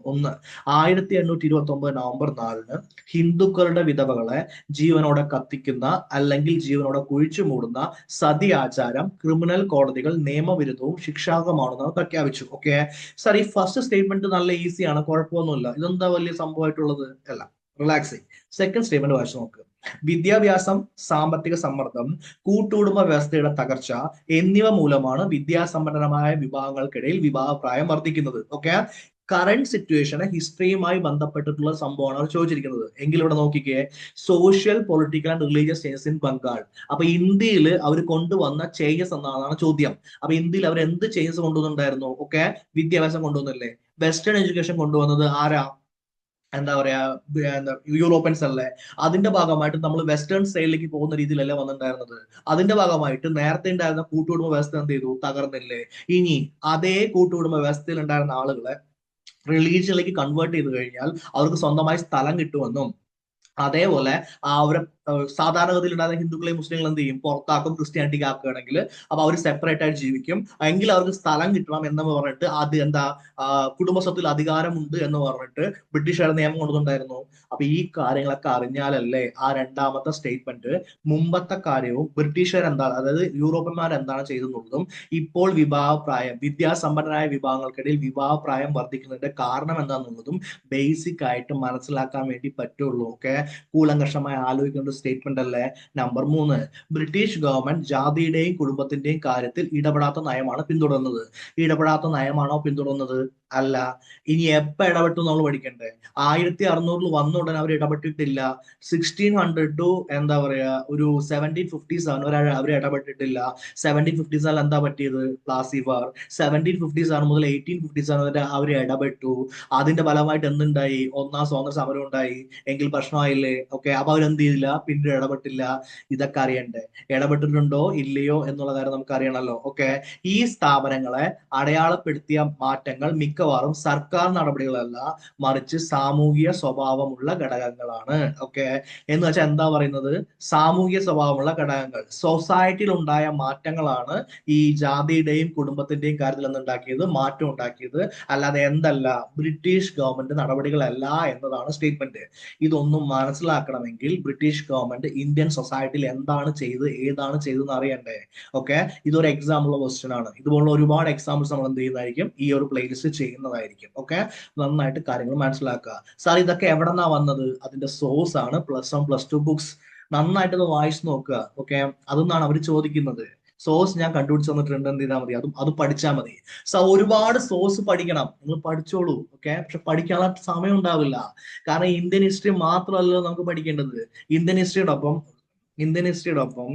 ഒന്ന്, 1829 നവംബർ 4 ഹിന്ദുക്കളുടെ വിധവകളെ ജീവനോടെ കത്തിക്കുന്ന അല്ലെങ്കിൽ ജീവനോടെ കുഴിച്ചു മൂടുന്ന സതി ആചാരം ക്രിമിനൽ കോടതികൾ നിയമവിരുദ്ധവും ശിക്ഷാർഹമാണെന്ന് പ്രഖ്യാപിച്ചു. ഓക്കെ സാർ, ഈ ഫസ്റ്റ് സ്റ്റേറ്റ്മെന്റ് നല്ല ഈസിയാണ്, കുഴപ്പമൊന്നുമില്ല. ഇതെന്താ വലിയ സംഭവമായിട്ടുള്ളത്? അല്ല, റിലാക്സിങ്. സെക്കൻഡ് സ്റ്റേറ്റ്മെന്റ് വായിച്ചു നോക്ക്. വിദ്യാഭ്യാസം, സാമ്പത്തിക സമ്മർദ്ദം, കൂട്ടുകുടുംബ വ്യവസ്ഥയുടെ തകർച്ച എന്നിവ മൂലമാണ് വിദ്യാസമ്പന്നമായ വിഭാഗങ്ങൾക്കിടയിൽ വിവാഹപ്രായം വർദ്ധിക്കുന്നത്. ഓക്കെ, കറന്റ് സിറ്റുവേഷന് ഹിസ്റ്ററിയുമായി ബന്ധപ്പെട്ടിട്ടുള്ള സംഭവമാണ് അവർ ചോദിച്ചിരിക്കുന്നത്. എങ്കിൽ ഇവിടെ നോക്കിക്കേ, social, political and religious changes in Bengal. അപ്പൊ ഇന്ത്യയിൽ അവർ കൊണ്ടുവന്ന ചേഞ്ചസ് എന്നാണ് ചോദ്യം. അപ്പൊ ഇന്ത്യയിൽ അവർ എന്ത് ചേഞ്ചസ് കൊണ്ടുവന്നിട്ടുണ്ടായിരുന്നു? ഓക്കെ, വിദ്യാഭ്യാസം കൊണ്ടുവന്നില്ലേ? വെസ്റ്റേൺ എഡ്യൂക്കേഷൻ കൊണ്ടുവന്നത് ആരാ? എന്താ പറയാ, യൂറോപ്യൻസ് അല്ലേ? അതിന്റെ ഭാഗമായിട്ട് നമ്മൾ വെസ്റ്റേൺ സ്റ്റൈലിലേക്ക് പോകുന്ന രീതിയിലല്ലേ വന്നിട്ടുണ്ടായിരുന്നത്. അതിന്റെ ഭാഗമായിട്ട് നേരത്തെ ഉണ്ടായിരുന്ന കൂട്ടുകുടുംബ വ്യവസ്ഥ എന്ത് ചെയ്തു? തകർന്നില്ലേ? ഇനി അതേ കൂട്ടുകുടുംബ വ്യവസ്ഥയിൽ ഉണ്ടായിരുന്ന ആളുകളെ റിലീജിയനിലേക്ക് കൺവേർട്ട് ചെയ്ത് കഴിഞ്ഞാൽ അവർക്ക് സ്വന്തമായി സ്ഥലം കിട്ടുമെന്നും അതേപോലെ അവരെ സാധാരണഗതിയിൽ ഉണ്ടാകുന്ന ഹിന്ദുക്കളെയും മുസ്ലിങ്ങളെയും എന്ത് ചെയ്യും? പുറത്താക്കും, ക്രിസ്ത്യാനിറ്റിക്ക് ആക്കുകയാണെങ്കിൽ. അപ്പൊ അവർ സെപ്പറേറ്റ് ആയിട്ട് ജീവിക്കും. എങ്കിൽ അവർക്ക് സ്ഥലം കിട്ടണം എന്ന് പറഞ്ഞിട്ട് അത് എന്താ, കുടുംബസ്വത്തിൽ അധികാരമുണ്ട് എന്ന് പറഞ്ഞിട്ട് ബ്രിട്ടീഷുകാർ നിയമം കൊണ്ടുവന്നിട്ടുണ്ടായിരുന്നു. അപ്പൊ ഈ കാര്യങ്ങളൊക്കെ അറിഞ്ഞാലല്ലേ ആ രണ്ടാമത്തെ സ്റ്റേറ്റ്മെന്റ് മുമ്പത്തെ കാര്യവും ബ്രിട്ടീഷുകാർ എന്താണ്, അതായത് യൂറോപ്യന്മാർ എന്താണ് ചെയ്തെന്നുള്ളതും ഇപ്പോൾ വിവാഹപ്രായം, വിദ്യാസമ്പന്നരായ വിഭാഗങ്ങൾക്കിടയിൽ വിവാഹപ്രായം വർദ്ധിക്കുന്നതിന്റെ കാരണം എന്താണെന്നുള്ളതും ബേസിക് ആയിട്ട് മനസ്സിലാക്കാൻ വേണ്ടി പറ്റുള്ളൂ. ഓക്കെ, കൂലങ്കഷമായി ആലോചിക്കേണ്ട സ്റ്റേറ്റ്മെന്റ് അല്ലേ? നമ്പർ 3, ബ്രിട്ടീഷ് ഗവൺമെന്റ് ജാതിയുടെയും കുടുംബത്തിന്റെയും കാര്യത്തിൽ ഇടപെടാത്ത നയമാണ് പിന്തുടർന്നത്. ഇടപെടാത്ത നയമാണോ പിന്തുടർന്നത്? അല്ല. ഇനി എപ്പ ഇടപെട്ടു നമ്മൾ പഠിക്കണ്ടേ? 1600 വന്ന ഉടനെ അവർ ഇടപെട്ടിട്ടില്ല. 1600 ടു എന്താ പറയാ, ഒരു 1757 വരെ അവർ ഇടപെട്ടിട്ടില്ല. 1757 എന്താ പറ്റിയത്? പ്ലാസി വാർ. 1757 മുതൽ 1857 വരെ അവർ ഇടപെട്ടു. അതിന്റെ ഫലമായിട്ട് എന്തുണ്ടായി? ഒന്നാം സ്വാതന്ത്ര്യ സമരം ഉണ്ടായി. എങ്കിൽ പ്രശ്നമായില്ലേ? ഓക്കെ, അപ്പൊ അവരെന്ത് ചെയ്തില്ല? പിന്നീട് ഇടപെട്ടില്ല. ഇതൊക്കെ അറിയണ്ടേ? ഇടപെട്ടിട്ടുണ്ടോ ഇല്ലയോ എന്നുള്ള കാര്യം നമുക്ക് അറിയണമല്ലോ. ഓക്കെ, ഈ സ്ഥാപനങ്ങളെ അടയാളപ്പെടുത്തിയ മാറ്റങ്ങൾ മിക്കവാറും സർക്കാർ നടപടികളല്ല, മറിച്ച് സാമൂഹിക സ്വഭാവമുള്ള ഘടകങ്ങളാണ്. ഓക്കെ, എന്ന് വെച്ചാൽ എന്താ പറയുന്നത്? സാമൂഹിക സ്വഭാവമുള്ള ഘടകങ്ങൾ, സൊസൈറ്റിയിൽ ഉണ്ടായ മാറ്റങ്ങളാണ് ഈ ജാതിയുടെയും കുടുംബത്തിന്റെയും കാര്യത്തിൽ എന്തുണ്ടാക്കിയത്? മാറ്റം ഉണ്ടാക്കിയത്. അല്ലാതെ എന്തല്ല, ബ്രിട്ടീഷ് ഗവൺമെന്റ് നടപടികളല്ല എന്നതാണ് സ്റ്റേറ്റ്മെന്റ്. ഇതൊന്നും മനസ്സിലാക്കണമെങ്കിൽ ബ്രിട്ടീഷ് ഗവൺമെന്റ് ഇന്ത്യൻ സൊസൈറ്റിയിൽ എന്താണ് ചെയ്ത് ഏതാണ് ചെയ്തതെന്ന് അറിയണ്ടേ? ഓക്കെ, ഇതൊരു എക്സാമ്പിൾ ക്വസ്റ്റ്യൻ ആണ്. ഇതുപോലുള്ള ഒരുപാട് എക്സാമ്പിൾസ് നമ്മൾ എന്ത് ചെയ്യുന്നതായിരിക്കും? ഈ ഒരു പ്ലേലിസ്റ്റ് ചെയ്യുന്നതായിരിക്കും. ഓക്കെ, നന്നായിട്ട് കാര്യങ്ങൾ മനസ്സിലാക്കുക. സാർ, ഇതൊക്കെ എവിടെ നിന്നാ വന്നത്? അതിന്റെ സോഴ്സ് ആണ് +1 +2 ബുക്സ്. നന്നായിട്ട് അത് വായിച്ചു നോക്കുക. ഓക്കെ, അതൊന്നാണ് അവർ ചോദിക്കുന്നത്. സോഴ്സ് ഞാൻ കണ്ടുപിടിച്ച് തന്നിട്ടുണ്ട്, എന്ത് ചെയ്താൽ മതി? അത് പഠിച്ചാൽ മതി. സോ ഒരുപാട് സോഴ്സ് പഠിക്കണം, നിങ്ങൾ പഠിച്ചോളൂ. ഓക്കെ, പക്ഷെ പഠിക്കാനുള്ള സമയം ഉണ്ടാവില്ല. കാരണം ഇന്ത്യൻ ഹിസ്റ്ററി മാത്രമല്ലല്ലോ നമുക്ക് പഠിക്കേണ്ടത്. ഇന്ത്യൻ ഹിസ്റ്ററിയോടൊപ്പം ഇന്ത്യൻ ഹിസ്റ്ററിയോടൊപ്പം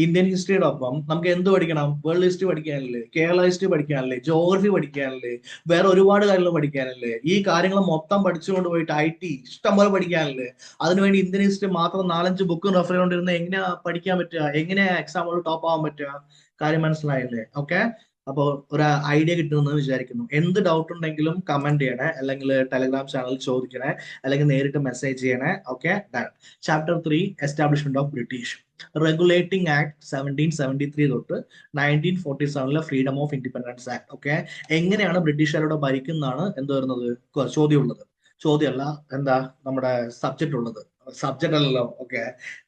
ഇന്ത്യൻ ഹിസ്റ്ററിയോടൊപ്പം നമുക്ക് എന്ത് പഠിക്കണം? വേൾഡ് ഹിസ്റ്ററി പഠിക്കാനല്ലേ? കേരള ഹിസ്റ്ററി പഠിക്കാനല്ലേ? ജോഗ്രഫി പഠിക്കാനല്ലേ? വേറെ ഒരുപാട് കാര്യങ്ങൾ പഠിക്കാനല്ലേ? ഈ കാര്യങ്ങൾ മൊത്തം പഠിച്ചുകൊണ്ട് പോയിട്ട് IT ഇഷ്ടംപോലെ പഠിക്കാനല്ലേ? അതിനുവേണ്ടി ഇന്ത്യൻ ഹിസ്റ്ററി മാത്രം 4-5 ബുക്ക് റെഫർ ചെയ്തുകൊണ്ടിരുന്ന എങ്ങനെയാ പഠിക്കാൻ പറ്റുക? എങ്ങനെയാ എക്സാമുകൾ ടോപ്പ് ആവാൻ പറ്റുക? കാര്യം മനസ്സിലായില്ലേ? ഓക്കെ, അപ്പോൾ ഒരു ഐഡിയ കിട്ടുമെന്ന് വിചാരിക്കുന്നു. എന്ത് ഡൗട്ട് ഉണ്ടെങ്കിലും കമന്റ് ചെയ്യണേ, അല്ലെങ്കിൽ ടെലിഗ്രാം ചാനൽ ചോദിക്കണേ, അല്ലെങ്കിൽ നേരിട്ട് മെസ്സേജ് ചെയ്യണേ. Okay, chapter 3 establishment of British regulating act 1773 തൊട്ട് 1947 freedom of independence act. Okay, എങ്ങനെയാണ് ബ്രിട്ടീഷുകാരോട് ഭരിക്കുന്നതാണ് എന്ത് വരുന്നത്? ചോദ്യം ഉള്ളത്. ചോദ്യമല്ല, എന്താ നമ്മുടെ സബ്ജക്റ്റ് ഉള്ളത്? സബ്ജക്റ്റ് അല്ലല്ലോ. ഓക്കെ,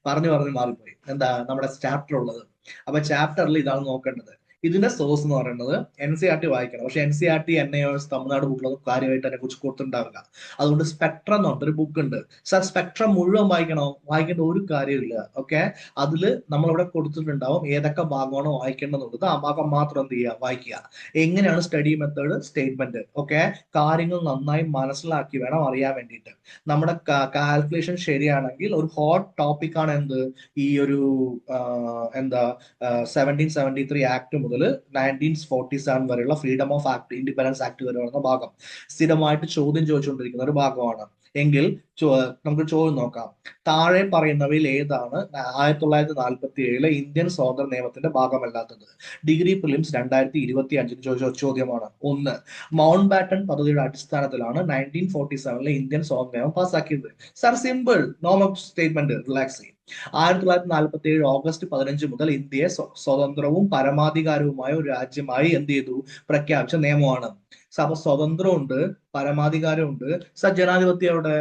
പറഞ്ഞു മാറിപ്പോയി. എന്താ നമ്മുടെ ചാപ്റ്റർ ഉള്ളത്? അപ്പൊ ചാപ്റ്ററിൽ ഇതാണ് നോക്കേണ്ടത്. ഇതിന്റെ സോഴ്സ് എന്ന് പറയുന്നത് NCERT വായിക്കണം. പക്ഷെ NCERT NIOS തമിഴ്നാട് ബുക്കിലൊന്നും കാര്യമായിട്ട് അതിനെ കുറിച്ച് കൊടുത്തിട്ടുണ്ടാവില്ല. അതുകൊണ്ട് സ്പെക്ട്രം എന്ന് പറഞ്ഞൊരു ബുക്ക് ഉണ്ട്. സാർ, സ്പെക്ട്രം മുഴുവൻ വായിക്കണോ? വായിക്കേണ്ട ഒരു കാര്യമില്ല. ഓക്കെ, അതില് നമ്മളിവിടെ കൊടുത്തിട്ടുണ്ടാവും ഏതൊക്കെ ഭാഗമാണോ വായിക്കേണ്ടതെന്നുള്ളത്. ആ ഭാഗം മാത്രം എന്ത് ചെയ്യുക? വായിക്കുക. എങ്ങനെയാണ് സ്റ്റഡി മെത്തേഡ്? സ്റ്റേറ്റ്മെന്റ്. ഓക്കെ, കാര്യങ്ങൾ നന്നായി മനസ്സിലാക്കി വേണം അറിയാൻ വേണ്ടിയിട്ട്. നമ്മുടെ കാൽക്കുലേഷൻ ശരിയാണെങ്കിൽ ഒരു ഹോട്ട് ടോപ്പിക് ആണ് എന്ത്? ഈ ഒരു എന്താ 1773 ആക്ട് മുതൽ 1947 വരെയുള്ള freedom of act independence act വരെ വരുന്ന ഭാഗം സ്ഥിരമായിട്ട് ചോദ്യം ചോദിച്ചുകൊണ്ടിരിക്കുന്ന ഒരു ഭാഗമാണ്. എങ്കിൽ നമുക്ക് ചോദ്യം നോക്കാം. താഴെ പറയുന്നവയിൽ ഏതാണ് 1947 ഇന്ത്യൻ സ്വാതന്ത്ര്യ നിയമത്തിന്റെ ഭാഗമല്ലാത്തത്? ഡിഗ്രി പ്രിലിംസ് 2025 ചോദിച്ച ചോദ്യമാണ്. 1. മൗണ്ട് ബാറ്റൺ പദ്ധതിയുടെ അടിസ്ഥാനത്തിലാണ് 1947 ഇന്ത്യൻ സ്വാതന്ത്ര്യ നിയമം പാസ്സാക്കിയത്. Sir simple, normal statement, relax ചെയ്യും. 1947 ഓഗസ്റ്റ് 15 മുതൽ ഇന്ത്യയെ സ്വതന്ത്രവും പരമാധികാരവുമായ ഒരു രാജ്യമായി എന്ത് ചെയ്തു? പ്രഖ്യാപിച്ച നിയമമാണ്. സഭ സ്വതന്ത്രമുണ്ട്, പരമാധികാരമുണ്ട്. ജനാധിപത്യം എവിടെ?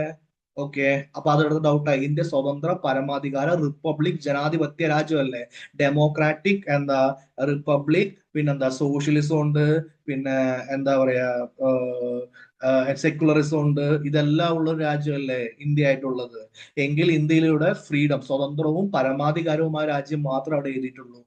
ഓക്കെ, അപ്പൊ അതെടുത്ത് ഡൗട്ടായി. ഇന്ത്യ സ്വതന്ത്ര പരമാധികാര റിപ്പബ്ലിക് ജനാധിപത്യ രാജ്യമല്ലേ? ഡെമോക്രാറ്റിക് എന്താ റിപ്പബ്ലിക്, പിന്നെന്താ സോഷ്യലിസം ഉണ്ട്, പിന്നെ എന്താ പറയാ സെക്യുലറിസം ഉണ്ട്. ഇതെല്ലാം ഉള്ള ഒരു രാജ്യമല്ലേ ഇന്ത്യ ആയിട്ടുള്ളത്? എങ്കിൽ ഇന്ത്യയിലൂടെ ഫ്രീഡം, സ്വതന്ത്രവും പരമാധികാരവുമായ രാജ്യം മാത്രം അവിടെ എഴുതിയിട്ടുള്ളൂ.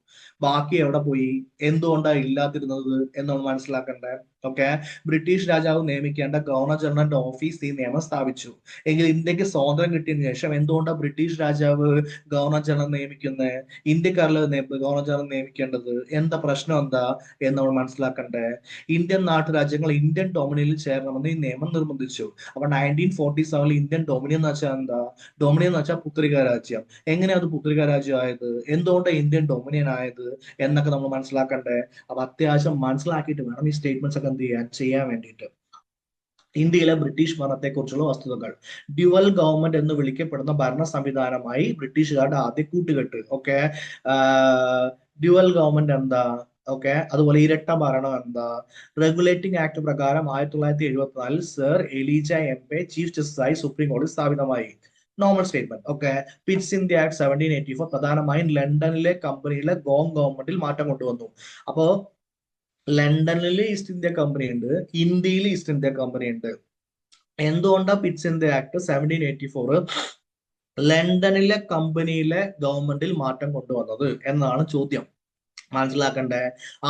ബാക്കി എവിടെ പോയി? എന്തുകൊണ്ടാണ് ഇല്ലാതിരുന്നത് എന്നാണ് മനസ്സിലാക്കണ്ടേ. ഓക്കെ, ബ്രിട്ടീഷ് രാജാവ് നിയമിക്കേണ്ട ഗവർണർ ജനറലിന്റെ ഓഫീസ് ഈ നിയമം സ്ഥാപിച്ചു. എങ്കിൽ ഇന്ത്യക്ക് സ്വാതന്ത്ര്യം കിട്ടിയതിനു ശേഷം എന്തുകൊണ്ടാണ് ബ്രിട്ടീഷ് രാജാവ് ഗവർണർ ജനറൽ നിയമിക്കുന്നത്? ഇന്ത്യക്കാരിൽ ഗവർണർ ജനറൽ നിയമിക്കേണ്ടത്? എന്താ പ്രശ്നം എന്താ എന്ന് നമ്മൾ മനസ്സിലാക്കണ്ടേ. ഇന്ത്യൻ നാട്ടുരാജ്യങ്ങൾ ഇന്ത്യൻ ഡൊമിനിയനിൽ ചേരണമെന്ന് ഈ നിയമം നിർബന്ധിച്ചു. അപ്പൊ 1947 ഇന്ത്യൻ ഡൊമിനിയൻ എന്ന് വെച്ചാൽ എന്താ? ഡൊമിനിയൻ എന്ന് വെച്ചാൽ പുത്രിക രാജ്യം. എങ്ങനെയാ അത് പുത്രിക രാജ്യം ആയത്? എന്തുകൊണ്ടാണ് ഇന്ത്യൻ ഡൊമിനിയൻ ആയത് എന്നൊക്കെ നമ്മൾ മനസ്സിലാക്കണ്ടേ. അപ്പൊ അത്യാവശ്യം മനസ്സിലാക്കിയിട്ട് വേണം ഈ സ്റ്റേറ്റ്മെന്റ്സ് ഒക്കെ എന്ത് ചെയ്യാൻ വേണ്ടിയിട്ട്. ഇന്ത്യയിലെ ബ്രിട്ടീഷ് ഭരണത്തെ കുറിച്ചുള്ള വസ്തുതകൾ. ഡ്യുവൽ ഗവൺമെന്റ് എന്ന് വിളിക്കപ്പെടുന്ന ഭരണ സംവിധാനമായി ബ്രിട്ടീഷുകാരുടെ ആദ്യ കൂട്ടുകെട്ട്. ഓക്കെ, ഡ്യുവൽ ഗവൺമെന്റ് എന്താ? ഓക്കെ, അതുപോലെ ഇരട്ട ഭരണം എന്താ? റെഗുലേറ്റിംഗ് ആക്ട് പ്രകാരം 1974 സർ എലീജ എംപെ ചീഫ് ജസ്റ്റിസായി സുപ്രീം കോടതി സ്ഥാപിതമായി. Normal statement. Okay, Pitt's India act 1784 പ്രധാനമായും ലണ്ടനിലെ കമ്പനിയിലെ ഗോങ് ഗവൺമെന്റിൽ മാറ്റം കൊണ്ടുവന്നു. അപ്പോ ലണ്ടനിൽ ഈസ്റ്റ് ഇന്ത്യ കമ്പനി ഉണ്ട്, ഇന്ത്യയിൽ ഈസ്റ്റ് ഇന്ത്യ കമ്പനി ഉണ്ട്. എന്തുകൊണ്ടാണ് പിറ്റ്സ് ഇന്ത്യ ആക്ട് 1784 ലണ്ടനിലെ കമ്പനിയിലെ ഗവൺമെന്റിൽ മാറ്റം കൊണ്ടുവന്നത് എന്നാണ് ചോദ്യം. മനസ്സിലാക്കണ്ടേ.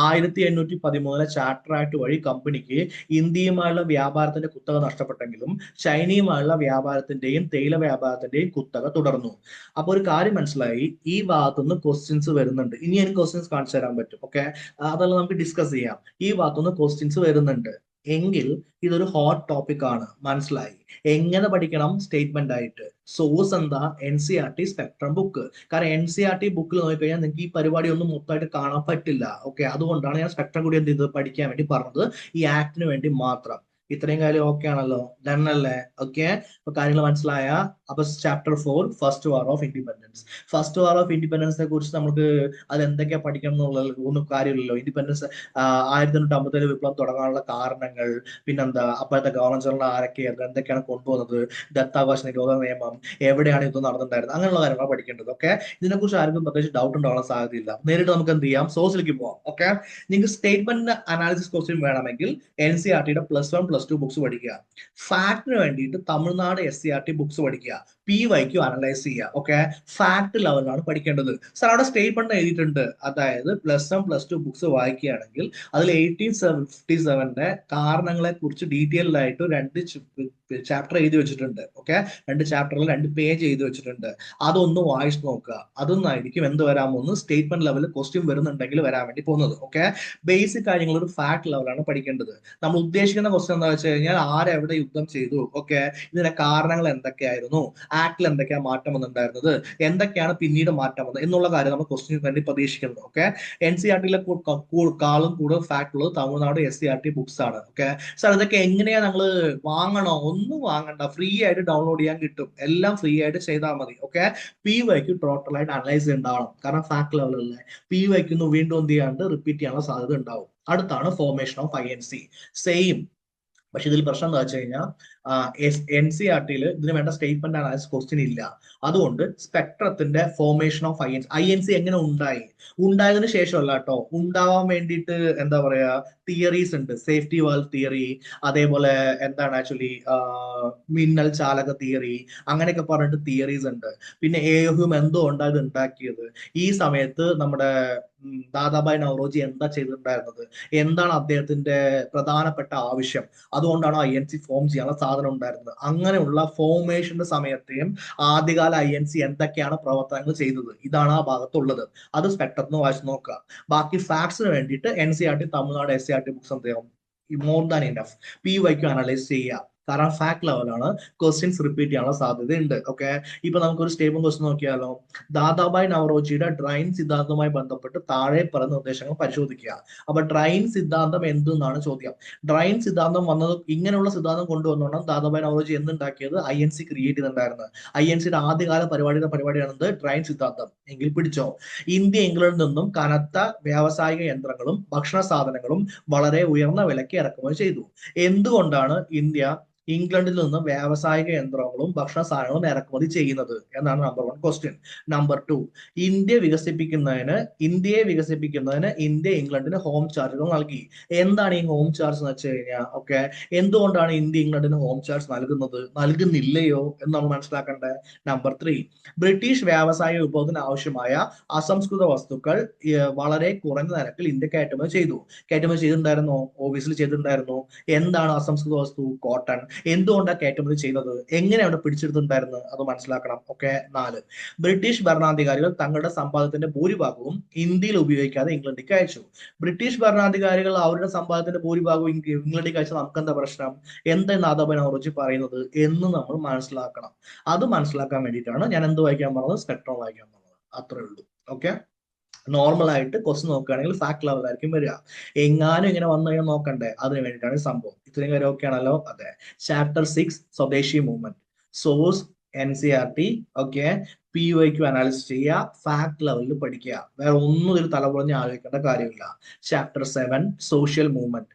1813 ചാർട്ടർ ആക്ട് വഴി കമ്പനിക്ക് ഇന്ത്യയുമായുള്ള വ്യാപാരത്തിന്റെ കുത്തക നഷ്ടപ്പെട്ടെങ്കിലും ചൈനയുമായുള്ള വ്യാപാരത്തിന്റെയും തേയില വ്യാപാരത്തിന്റെയും കുത്തക തുടർന്നു. അപ്പൊ ഒരു കാര്യം മനസ്സിലായി, ഈ ഭാഗത്തുനിന്ന് ക്വസ്റ്റ്യൻസ് വരുന്നുണ്ട്. ഇനി എനിക്ക് ക്വസ്റ്റ്യൻസ് കാണിച്ചു തരാൻ പറ്റും. ഓക്കെ, അതെല്ലാം നമുക്ക് ഡിസ്കസ് ചെയ്യാം. ഈ ഭാഗത്തുനിന്ന് ക്വസ്റ്റ്യൻസ് വരുന്നുണ്ട് എങ്കിൽ ഇതൊരു ഹോട്ട് ടോപ്പിക് ആണ്. മനസ്സിലായി. എങ്ങനെ പഠിക്കണം? സ്റ്റേറ്റ്മെന്റ് ആയിട്ട്. സോഴ്സ് എന്താ? NCERT spectrum book. കാരണം NCERT ബുക്കിൽ നോക്കിക്കഴിഞ്ഞാൽ നിങ്ങൾക്ക് ഈ പരിപാടി ഒന്നും മൊത്തമായിട്ട് കാണാൻ പറ്റില്ല. ഓക്കെ, അതുകൊണ്ടാണ് ഞാൻ സ്പെക്ട്രം കൂടി എന്ത് ചെയ്തത് പഠിക്കാൻ വേണ്ടി പറഞ്ഞത്, ഈ ആക്ടിന് വേണ്ടി മാത്രം. ഇത്രയും കാര്യം ഓക്കെ ആണല്ലോ? ഡൺ അല്ലേ? ഓക്കെ, അപ്പൊ കാര്യങ്ങൾ മനസ്സിലായ. അപ്പൊ chapter 4 first war of independence. First war of ഇൻഡിപെൻഡൻസിനെ കുറിച്ച് നമുക്ക് അത് എന്തൊക്കെയാ പഠിക്കണം എന്നുള്ള ഒന്നും കാര്യമില്ലല്ലോ. ഇൻഡിപെൻഡൻസ് 1857 വിപ്ലവം തുടങ്ങാനുള്ള കാരണങ്ങൾ, പിന്നെന്താ അപ്പോഴത്തെ ഗവർണർ ജനറൽ ആരൊക്കെയായിരുന്നു, എന്തൊക്കെയാണ് കൊണ്ടുവന്നത്, ദത്താവകാശ നിരോധന നിയമം, എവിടെയാണ് ഇത് നടന്നിട്ടുണ്ടായിരുന്നത്, അങ്ങനെയുള്ള കാര്യങ്ങളാണ് പഠിക്കേണ്ടത്. ഓക്കെ, ഇതിനെക്കുറിച്ച് ആർക്കും പ്രത്യേകിച്ച് ഡൗട്ട് ഉണ്ടാവാൻ സാധ്യതയില്ല. നേരിട്ട് നമുക്ക് എന്ത് ചെയ്യാം? സോഴ്സിലേക്ക് പോവാം. ഓക്കെ, നിങ്ങൾക്ക് സ്റ്റേറ്റ്മെന്റ് അനാലിസിസ് ക്വസ്റ്റ്യൻ വേണമെങ്കിൽ NCERTയുടെ +1 +2 ബുക്സ് പഠിക്കുക. ഫാക്ടിന് വേണ്ടിയിട്ട് തമിഴ്നാട് SCERT ബുക്സ് പഠിക്കുക. PYQ അനലൈസ് ചെയ്യുക. ഓക്കെ, ഫാക്ട് ലെവലിലാണ് പഠിക്കേണ്ടത്. സാർ അവിടെ സ്റ്റേറ്റ്മെന്റ് എഴുതിയിട്ടുണ്ട്. അതായത് +1 +2 ബുക്സ് വായിക്കുകയാണെങ്കിൽ അതിൽ 1857 കാരണങ്ങളെ കുറിച്ച് ഡീറ്റെയിൽഡ് ആയിട്ട് 2 ചാപ്റ്റർ എഴുതി വെച്ചിട്ടുണ്ട്. ഓക്കെ, 2 ചാപ്റ്ററിൽ 2 പേജ് എഴുതി വെച്ചിട്ടുണ്ട്. അതൊന്ന് വായിച്ചു നോക്കുക. അതൊന്നായിരിക്കും എന്ത് വരാൻ പോകുന്നത്? സ്റ്റേറ്റ്മെന്റ് ലെവലിൽ ക്വസ്റ്റ്യൻ വരുന്നുണ്ടെങ്കിൽ വരാൻ വേണ്ടി പോകുന്നത്. ഓക്കെ, ബേസിക് കാര്യങ്ങൾ ഒരു ഫാക്ട് ലെവലാണ് പഠിക്കേണ്ടത്. നമ്മൾ ഉദ്ദേശിക്കുന്ന ക്വസ്റ്റ്യൻ എന്താ വെച്ച് കഴിഞ്ഞാൽ ആരെവിടെ യുദ്ധം ചെയ്തു, ഓക്കെ, ഇതിന്റെ കാരണങ്ങൾ എന്തൊക്കെയായിരുന്നു, ആക്ടിൽ എന്തൊക്കെയാണ് മാറ്റം വന്നിട്ടുണ്ടായിരുന്നത്, എന്തൊക്കെയാണ് പിന്നീട് മാറ്റം വന്നത് എന്നുള്ള കാര്യം നമ്മൾ ക്വസ്റ്റ്യൻ വേണ്ടി പ്രതീക്ഷിക്കുന്നത്. ഓക്കെ, NCERTയിലെ കാളും കൂടുതൽ ഫാക്ട് ഉള്ളത് തമിഴ്നാട് SCERT ബുക്സ് ആണ്. ഓക്കെ, സാർ ഇതൊക്കെ എങ്ങനെയാ ഞങ്ങൾ വാങ്ങണോ? ഒന്നും വാങ്ങണ്ട, ഫ്രീ ആയിട്ട് ഡൗൺലോഡ് ചെയ്യാൻ കിട്ടും. എല്ലാം ഫ്രീ ആയിട്ട് ചെയ്താൽ മതി. ഓക്കെ, PYQ ടോട്ടലായിട്ട് അനലൈസ് ഉണ്ടാവണം. കാരണം ഫാക്ട് ലെവലല്ലേ. PYQ വീണ്ടും എന്ത് ചെയ്യാണ്ട് റിപ്പീറ്റ് ചെയ്യാനുള്ള സാധ്യത ഉണ്ടാവും. അടുത്താണ് ഫോർമേഷൻ ഓഫ് INC. സെയിം, പക്ഷെ ഇതിൽ പ്രശ്നം എന്താ വെച്ച് കഴിഞ്ഞാൽ NCERTയിൽ ഇതിന് വേണ്ട സ്റ്റേറ്റ്മെന്റ് അനാലിസിസ് ക്വസ്റ്റ്യൻ ഇല്ല. അതുകൊണ്ട് സ്പെക്ട്രത്തിന്റെ ഫോർമേഷൻ ഓഫ് INC എങ്ങനെ ഉണ്ടായതിനു ശേഷമല്ല കേട്ടോ, ഉണ്ടാവാൻ വേണ്ടിയിട്ട് എന്താ പറയാ തിയറീസ് ഉണ്ട്. സേഫ്റ്റി വാൽവ് തിയറി, അതേപോലെ എന്താണ് ആക്ച്വലി മിന്നൽ ചാലക തിയറി, അങ്ങനെയൊക്കെ പറഞ്ഞിട്ട് തിയറീസ് ഉണ്ട്. പിന്നെ ഏഹ്യൂം എന്തുകൊണ്ടാണ് ഇത് ഉണ്ടാക്കിയത്, ഈ സമയത്ത് നമ്മുടെ ദാദാഭായ് നവറോജി എന്താ ചെയ്തിട്ടുണ്ടായിരുന്നത്, എന്താണ് അദ്ദേഹത്തിന്റെ പ്രധാനപ്പെട്ട ആവശ്യം, അതുകൊണ്ടാണ് INC ഫോം ചെയ്യാനുള്ള സാധനം ഉണ്ടായിരുന്നത്. അങ്ങനെയുള്ള ഫോർമേഷന്റെ സമയത്തെയും ആദ്യകാല INC എന്തൊക്കെയാണ് പ്രവർത്തനങ്ങൾ ചെയ്തത്, ഇതാണ് ആ ഭാഗത്തുള്ളത്. അത് സ്പെക്ട്രത്തിന് വായിച്ച് നോക്കുക. ബാക്കി ഫാക്ട്സിന് വേണ്ടിയിട്ട് NCERT തമിഴ്നാട് SCERT ബുക്സ് എന്ത് ചെയ്യും? More than enough. PYQ analyse ചെയ്യുക. കാരണം ഫാക്ട് ലെവലാണ്, ക്വസ്റ്റ്യൻസ് റിപ്പീറ്റ് ചെയ്യാനുള്ള സാധ്യതയുണ്ട്. ഓക്കെ, ഇപ്പൊ നമുക്കൊരു സ്റ്റേറ്റ്മെന്റ് ക്വസ്റ്റ്യൻ നോക്കിയാലോ. ദാദാബായ് നവറോജിയുടെ ഡ്രൈൻ സിദ്ധാന്തവുമായി ബന്ധപ്പെട്ട് താഴെ പറയുന്ന നിർദ്ദേശങ്ങൾ പരിശോധിക്കുക. അപ്പൊ ഡ്രൈൻ സിദ്ധാന്തം എന്തെന്നാണ് ചോദ്യം. ഡ്രൈൻ സിദ്ധാന്തം വന്നത്, ഇങ്ങനെയുള്ള സിദ്ധാന്തം കൊണ്ടുവന്നോണം ദാദാബായ് നവറോജി എന്തുണ്ടാക്കിയത്, INC ക്രിയേറ്റ് ചെയ്തിട്ടുണ്ടായിരുന്നത്. INCയുടെ ആദ്യകാല പരിപാടിയാണെന്ത്, ഡ്രൈൻ സിദ്ധാന്തം. എങ്കിൽ പിടിച്ചോ. ഇന്ത്യ ഇംഗ്ലണ്ടിൽ നിന്നും കനത്ത വ്യാവസായിക യന്ത്രങ്ങളും ഭക്ഷണ സാധനങ്ങളും വളരെ ഉയർന്ന വിലയ്ക്ക് ഇറക്കുമതി ചെയ്തു. എന്തുകൊണ്ടാണ് ഇന്ത്യ ഇംഗ്ലണ്ടിൽ നിന്ന് വ്യാവസായിക യന്ത്രങ്ങളും ഭക്ഷണ സാധനങ്ങളും ഇറക്കുമതി ചെയ്യുന്നത് എന്നാണ് നമ്പർ 1 ക്വസ്റ്റ്യൻ. നമ്പർ 2, ഇന്ത്യയെ വികസിപ്പിക്കുന്നതിന് ഇന്ത്യ ഇംഗ്ലണ്ടിന് ഹോം ചാർജുകൾ നൽകി. എന്താണ് ഈ ഹോം ചാർജ് എന്ന് വെച്ച് കഴിഞ്ഞാൽ, ഓക്കെ, എന്തുകൊണ്ടാണ് ഇന്ത്യ ഇംഗ്ലണ്ടിന് ഹോം ചാർജ് നൽകുന്നില്ലയോ എന്ന് നമ്മൾ മനസ്സിലാക്കേണ്ടത്. നമ്പർ 3, ബ്രിട്ടീഷ് വ്യാവസായിക വിഭവത്തിന് ആവശ്യമായ അസംസ്കൃത വസ്തുക്കൾ വളരെ കുറഞ്ഞ നിരക്കിൽ ഇന്ത്യ കയറ്റുമതി ചെയ്തിട്ടുണ്ടായിരുന്നോ? ഓബിയസ്ലി ചെയ്തിട്ടുണ്ടായിരുന്നു. എന്താണ് അസംസ്കൃത വസ്തു? കോട്ടൺ. എന്തുകൊണ്ടാണ് കയറ്റുമതി ചെയ്യുന്നത്, എങ്ങനെയാണ് പിടിച്ചെടുത്തിട്ടുണ്ടായിരുന്നത്, അത് മനസ്സിലാക്കണം. ഓക്കെ. 4, ബ്രിട്ടീഷ് ഭരണാധികാരികൾ തങ്ങളുടെ സമ്പാദ്യത്തിന്റെ ഭൂരിഭാഗവും ഇന്ത്യയിൽ ഉപയോഗിക്കാതെ ഇംഗ്ലണ്ടിലേക്ക് അയച്ചു. ബ്രിട്ടീഷ് ഭരണാധികാരികൾ അവരുടെ സമ്പാദ്യത്തിന്റെ ഭൂരിഭാഗവും ഇംഗ്ലണ്ടിലേക്ക് അയച്ചാൽ നമുക്ക് എന്താ പ്രശ്നം, എന്താ ദാദാബായ് നവറോജി പറയുന്നത് എന്ന് നമ്മൾ മനസ്സിലാക്കണം. അത് മനസ്സിലാക്കാൻ വേണ്ടിയിട്ടാണ് ഞാൻ എന്ത് വായിക്കാൻ പറഞ്ഞത്, സ്പെക്ട്രം വായിക്കാൻ പറഞ്ഞത്. അത്രേ ഉള്ളൂ. ഓക്കെ, നോർമൽ ആയിട്ട് ക്വസ്റ്റ്യൻ നോക്കുകയാണെങ്കിൽ ഫാക്ട് ലെവലായിരിക്കും വരിക. എങ്ങാനും ഇങ്ങനെ വന്നു കഴിഞ്ഞാൽ നോക്കണ്ടേ, അതിന് വേണ്ടിയിട്ടാണ് സംഭവം. ഇത്രയും കാര്യം ഓക്കെ ആണല്ലോ. അതെ. ചാപ്റ്റർ 6 സ്വദേശി movement, source NCERT. Okay, PYQ analysis ചെയ്യുക, ഫാക്ട് ലെവലിൽ പഠിക്കുക, വേറെ ഒന്നും ഇതിൽ തലപുറഞ്ഞ് ആലോചിക്കേണ്ട കാര്യമില്ല. ചാപ്റ്റർ 7 സോഷ്യൽ മൂവ്മെന്റ്,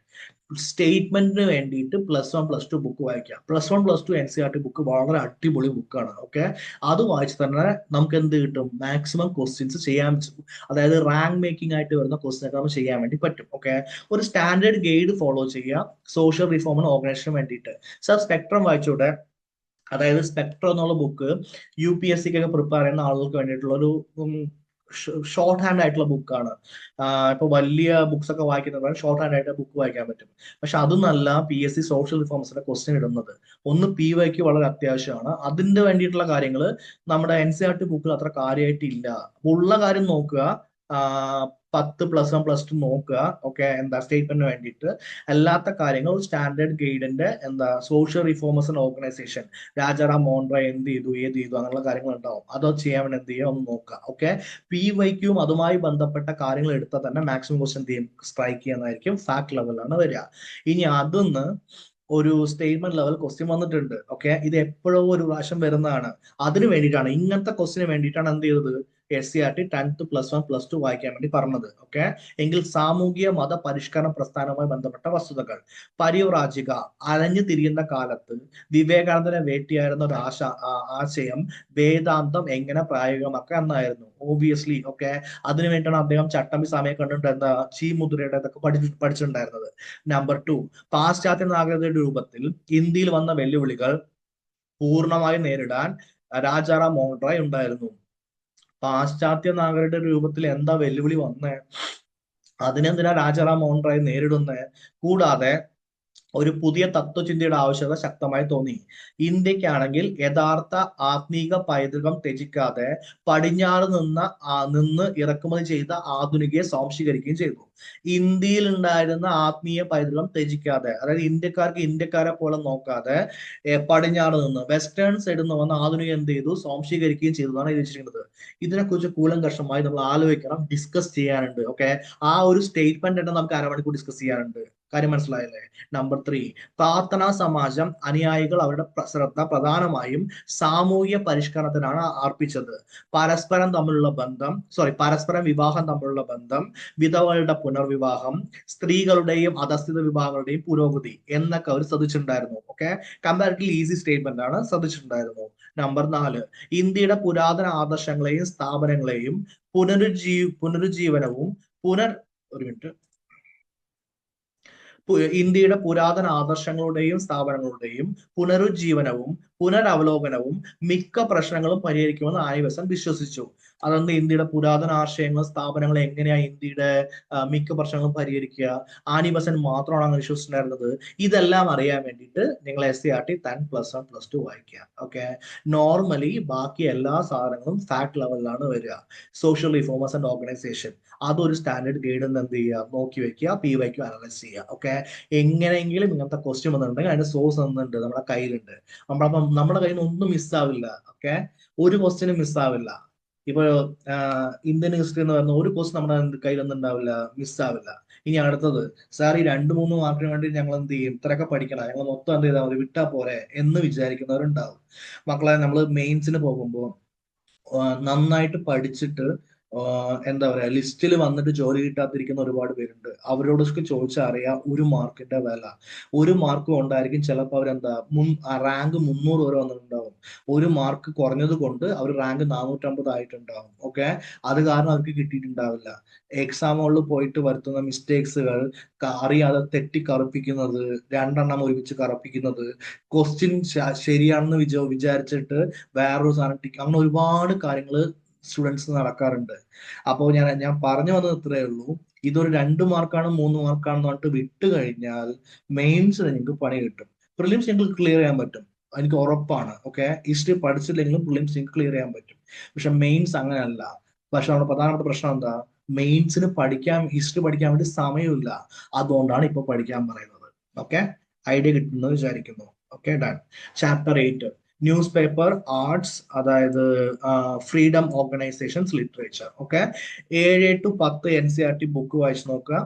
സ്റ്റേറ്റ്മെന്റിന് വേണ്ടിയിട്ട് +1 +2 ബുക്ക് വായിക്കാം. +1 +2 NCERT ബുക്ക് വളരെ അടിപൊളി ബുക്കാണ്. ഓക്കെ, അത് വായിച്ച് തന്നെ നമുക്ക് എന്ത് കിട്ടും, മാക്സിമം ക്വസ്റ്റ്യൻസ് ചെയ്യാൻ പറ്റും. അതായത് റാങ്ക് മേക്കിംഗ് ആയിട്ട് വരുന്ന ക്വസ്റ്റ്യൻ ഒക്കെ നമുക്ക് ചെയ്യാൻ വേണ്ടി പറ്റും. ഓക്കെ, ഒരു സ്റ്റാൻഡേർഡ് ഗൈഡ് ഫോളോ ചെയ്യുക സോഷ്യൽ റിഫോമിന് ഓർഗനൈസേഷന് വേണ്ടിയിട്ട്. സർ സ്പെക്ട്രം വായിച്ചൂടെ. അതായത് സ്പെക്ട്രം എന്നുള്ള ബുക്ക് UPSCക്കൊക്കെ പ്രിപ്പയർ ചെയ്യുന്ന ആളുകൾക്ക് വേണ്ടിയിട്ടുള്ള ഒരു ഷോർട്ട് ഹാൻഡ് ആയിട്ടുള്ള ബുക്കാണ്. ഇപ്പൊ വലിയ ബുക്സ് ഒക്കെ വായിക്കുന്നവർ ഷോർട്ട് ഹാൻഡ് ആയിട്ട് ബുക്ക് വായിക്കാൻ പറ്റും. പക്ഷെ അതൊന്നല്ല PSC സോഷ്യൽ റിഫോംസിന്റെ ക്വസ്റ്റ്യൻ ഇടുന്നത്. ഒന്ന് PYQ വളരെ അത്യാവശ്യമാണ്. അതിന്റെ വേണ്ടിയിട്ടുള്ള കാര്യങ്ങൾ നമ്മുടെ NCERT ബുക്കിൽ അത്ര കാര്യമായിട്ടില്ല. ഉള്ള കാര്യം നോക്കുക, 10 +1 +2 നോക്കുക. ഓക്കെ, എന്താ സ്റ്റേറ്റ്മെന്റിന് വേണ്ടിയിട്ട്. അല്ലാത്ത കാര്യങ്ങൾ സ്റ്റാൻഡേർഡ് ഗൈഡിന്റെ social reformers and organisation, Rajaram Mohan Roy എന്ത് ചെയ്തു അങ്ങനെയുള്ള കാര്യങ്ങൾ ഉണ്ടാവും. അത് ചെയ്യാൻ വേണ്ടി എന്ത് ചെയ്യുക, ഒന്ന് നോക്കുക. ഓക്കെ, PYQയും അതുമായി ബന്ധപ്പെട്ട കാര്യങ്ങൾ എടുത്താൽ തന്നെ മാക്സിമം ക്വസ്റ്റ്യൻ തീം സ്ട്രൈക്ക് ചെയ്യുന്നതായിരിക്കും. ഫാക്ട് ലെവലാണ് വരിക. ഇനി അതൊന്ന് ഒരു സ്റ്റേറ്റ്മെന്റ് ലെവൽ ക്വസ്റ്റ്യൻ വന്നിട്ടുണ്ട്. ഓക്കെ, ഇത് എപ്പോഴോ ഒരു പ്രാവശ്യം വരുന്നതാണ്. അതിന് വേണ്ടിയിട്ടാണ്, ഇങ്ങനത്തെ ക്വസ്റ്റിന് വേണ്ടിയിട്ടാണ് എന്ത് ചെയ്തത്, SCERT 10th +1 +2 വായിക്കാൻ വേണ്ടി പറഞ്ഞത്. ഓക്കെ, എങ്കിൽ സാമൂഹിക മത പരിഷ്കരണ പ്രസ്ഥാനവുമായി ബന്ധപ്പെട്ട വസ്തുതകൾ. പരിവ്രാജിക, അലഞ്ഞു തിരിയുന്ന കാലത്ത് വിവേകാനന്ദനെ വേട്ടിയായിരുന്ന ഒരു ആശയം വേദാന്തം എങ്ങനെ പ്രായോഗികമാക്കുക എന്നായിരുന്നു. ഓബിയസ്ലി. ഓക്കെ, അതിനു വേണ്ടിയാണ് അദ്ദേഹം ചട്ടമ്പി സമയം കണ്ടിട്ട് എന്താ ചീമുദ്രയുടെ ഇതൊക്കെ പഠിച്ചിട്ടുണ്ടായിരുന്നത്. നമ്പർ 2, പാശ്ചാത്യ നാഗരികതയുടെ രൂപത്തിൽ ഇന്ത്യയിൽ വന്ന വെല്ലുവിളികൾ പൂർണ്ണമായി നേരിടാൻ രാജാറാം മോഹൻ റോയ് ഉണ്ടായിരുന്നു. പാശ്ചാത്യ നാഗരികരുടെ രൂപത്തിൽ എന്താ വെല്ലുവിളി വന്നേ, അതിനെന്തിനാ രാജാറാം മോഹൻ റോയ് നേരിടുന്നത്. കൂടാതെ ഒരു പുതിയ തത്വചിന്തയുടെ ആവശ്യകത ശക്തമായി തോന്നി. ഇന്ത്യക്കാണെങ്കിൽ യഥാർത്ഥ ആത്മീക പൈതൃകം ത്യജിക്കാതെ പടിഞ്ഞാറ് നിന്ന് ഇറക്കുമതി ചെയ്ത ആധുനികയെ സ്വാംശീകരിക്കുകയും ചെയ്തു. ഇന്ത്യയിൽ ഉണ്ടായിരുന്ന ആത്മീയ പൈതൃകം ത്യജിക്കാതെ, അതായത് ഇന്ത്യക്കാർക്ക് ഇന്ത്യക്കാരെ പോലെ നോക്കാതെ പടിഞ്ഞാറ് നിന്ന് വെസ്റ്റേൺ സൈഡിൽ നിന്ന് വന്ന ആധുനിക എന്ത് ചെയ്തു, സ്വാംശീകരിക്കുകയും ചെയ്തു എന്നാണ് എഴുതിയിരിക്കുന്നത്. ഇതിനെക്കുറിച്ച് കൂലങ്കഷമായി നമ്മൾ ആലോചിക്കണം, ഡിസ്കസ് ചെയ്യാനുണ്ട്. ഓക്കെ, ആ ഒരു സ്റ്റേറ്റ്മെന്റ് തന്നെ നമുക്ക് അരമണിക്കൂർ ഡിസ്കസ് ചെയ്യാനുണ്ട്. കാര്യം മനസ്സിലായല്ലേ. നമ്പർ 3, പ്രാർത്ഥനാ സമാജം അനുയായികൾ അവരുടെ ശ്രദ്ധ പ്രധാനമായും സാമൂഹിക പരിഷ്കരണത്തിനാണ് അർപ്പിച്ചത്. പരസ്പരം വിവാഹം തമ്മിലുള്ള ബന്ധം, വിധവകളുടെ പുനർവിവാഹം, സ്ത്രീകളുടെയും അധസ്ഥിത വിഭാഗങ്ങളുടെയും പുരോഗതി എന്നൊക്കെ അവർ ശ്രദ്ധിച്ചിട്ടുണ്ടായിരുന്നു. ഓക്കെ, കമ്പാരിറ്റീവ്ലി ഈസി സ്റ്റേറ്റ്മെന്റ് ആണ്, ശ്രദ്ധിച്ചിട്ടുണ്ടായിരുന്നു. നമ്പർ 4, ഇന്ത്യയുടെ പുരാതന ആദർശങ്ങളെയും സ്ഥാപനങ്ങളെയും പുനരുജ്ജീവനവും ഇന്ത്യയുടെ പുരാതന ആദർശങ്ങളുടെയും സ്ഥാപനങ്ങളുടെയും പുനരുജ്ജീവനവും പുനരവലോകനവും മിക്ക പ്രശ്നങ്ങളും പരിഹരിക്കുമെന്ന് ആനി ബെസന്റ് വിശ്വസിച്ചു. അതെന്ത് ഇന്ത്യയുടെ പുരാതന ആശയങ്ങൾ സ്ഥാപനങ്ങൾ എങ്ങനെയാ ഇന്ത്യയുടെ മിക്ക പ്രശ്നങ്ങളും പരിഹരിക്കുക, ആനി ബസന്റ് മാത്രമാണ് അങ്ങനെ വിശ്വസിച്ചിട്ടുണ്ടായിരുന്നത്. ഇതെല്ലാം അറിയാൻ വേണ്ടിയിട്ട് നിങ്ങൾ SCERT 10+1+2 വായിക്കുക. ഓക്കെ, നോർമലി ബാക്കി എല്ലാ സാധനങ്ങളും ഫാക്ട് ലെവലിലാണ് വരിക. സോഷ്യൽ റിഫോമേഴ്സ് ആൻഡ് ഓർഗനൈസേഷൻ അതൊരു സ്റ്റാൻഡേർഡ് ഗൈഡ് എന്ത് ചെയ്യുക, നോക്കി വെക്കുക, PYQ അനലൈസ് ചെയ്യുക. ഓക്കെ, എങ്ങനെയെങ്കിലും ഇങ്ങനത്തെ ക്വസ്റ്റ്യൻ വന്നിട്ടുണ്ടെങ്കിൽ അതിന്റെ സോഴ്സ് ഒന്നുണ്ട്, നമ്മുടെ കയ്യിലുണ്ട്. നമ്മുടെ കയ്യിൽ നിന്ന് ഒന്നും മിസ്സാവില്ല. ഓക്കെ, ഒരു ക്വസ്റ്റ്യനും മിസ്സാവില്ല. ഇപ്പൊ ഇന്ത്യൻ ഹിസ്റ്ററി എന്ന് പറയുന്ന ഒരു ക്വസ്റ്റ്യൻ നമ്മുടെ കയ്യിലൊന്നും ഉണ്ടാവില്ല, മിസ്സാവില്ല. ഇനി അടുത്തത്, സാർ ഈ 2-3 മാർക്കിന് വേണ്ടി ഞങ്ങൾ എന്ത് ചെയ്യും, ഇത്രയൊക്കെ പഠിക്കണം, ഞങ്ങൾ മൊത്തം എന്ത് ചെയ്താൽ മതി, വിട്ടാ പോരെ എന്ന് വിചാരിക്കുന്നവരുണ്ടാവും. മക്കളെ, നമ്മൾ മെയിൻസിന് പോകുമ്പോൾ നന്നായിട്ട് പഠിച്ചിട്ട് എന്താ പറയാ, ലിസ്റ്റിൽ വന്നിട്ട് ജോലി കിട്ടാതിരിക്കുന്ന ഒരുപാട് പേരുണ്ട്. അവരോടൊക്കെ ചോദിച്ചാൽ അറിയാം ഒരു മാർക്കിന്റെ വില. ഒരു മാർക്ക് കൊണ്ടായിരിക്കും ചിലപ്പോൾ അവരെന്താ റാങ്ക് 300 വരെ വന്നിട്ടുണ്ടാവും. ഒരു മാർക്ക് കുറഞ്ഞത് കൊണ്ട് അവർ റാങ്ക് 450 ആയിട്ടുണ്ടാവും. ഓക്കെ, അത് കാരണം അവർക്ക് കിട്ടിയിട്ടുണ്ടാവില്ല. എക്സാമുകളിൽ പോയിട്ട് വരുത്തുന്ന മിസ്റ്റേക്സുകൾ, അറിയാതെ തെറ്റി കറുപ്പിക്കുന്നത്, 2 എണ്ണം ഒരുമിച്ച് കറുപ്പിക്കുന്നത്, ക്വസ്റ്റ്യൻ ശരിയാണെന്ന് വിചാരിച്ചിട്ട് വേറൊരു സാധനം അങ്ങനെ ഒരുപാട് കാര്യങ്ങൾ സ്റ്റുഡൻസ് നടക്കാറുണ്ട്. അപ്പോൾ ഞാൻ പറഞ്ഞു വന്നത് ഇത്രയേ ഉള്ളൂ. ഇതൊരു 2 മാർക്കാണ് 3 മാർക്കാണെന്ന് പറഞ്ഞിട്ട് വിട്ട് കഴിഞ്ഞാൽ മെയിൻസ് നിങ്ങൾക്ക് പണി കിട്ടും. പ്രിലിംസ് നിങ്ങൾക്ക് ക്ലിയർ ചെയ്യാൻ പറ്റും, എനിക്ക് ഉറപ്പാണ്. ഓക്കെ, ഹിസ്റ്ററി പഠിച്ചില്ലെങ്കിലും പ്രിലിംസ് നിങ്ങൾക്ക് ക്ലിയർ ചെയ്യാൻ പറ്റും. പക്ഷെ മെയിൻസ് അങ്ങനെയല്ല. പക്ഷെ നമ്മുടെ പ്രധാനപ്പെട്ട പ്രശ്നം എന്താ, മെയിൻസിന് ഹിസ്റ്ററി പഠിക്കാൻ വേണ്ടി സമയമില്ല. അതുകൊണ്ടാണ് ഇപ്പൊ പഠിക്കാൻ പറയുന്നത്. ഓക്കെ, ഐഡിയ കിട്ടുന്നത് വിചാരിക്കുന്നു. Okay, done. Chapter 8 news paper arts, അതായത് freedom organisations literature. Okay, 7-10 NCERT book വായിച്ചു നോക്കുക,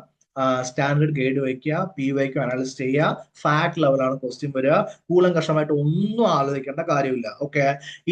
സ്റ്റാൻഡേർഡ് ഗൈഡ് വയ്ക്കുക, PYQ അനാലിസ് ചെയ്യുക. ഫാക്ട് ലെവലാണ് ക്വസ്റ്റ്യൻ വരിക. കൂലങ്കഷമായിട്ട് ഒന്നും ആലോചിക്കേണ്ട കാര്യമില്ല. Okay,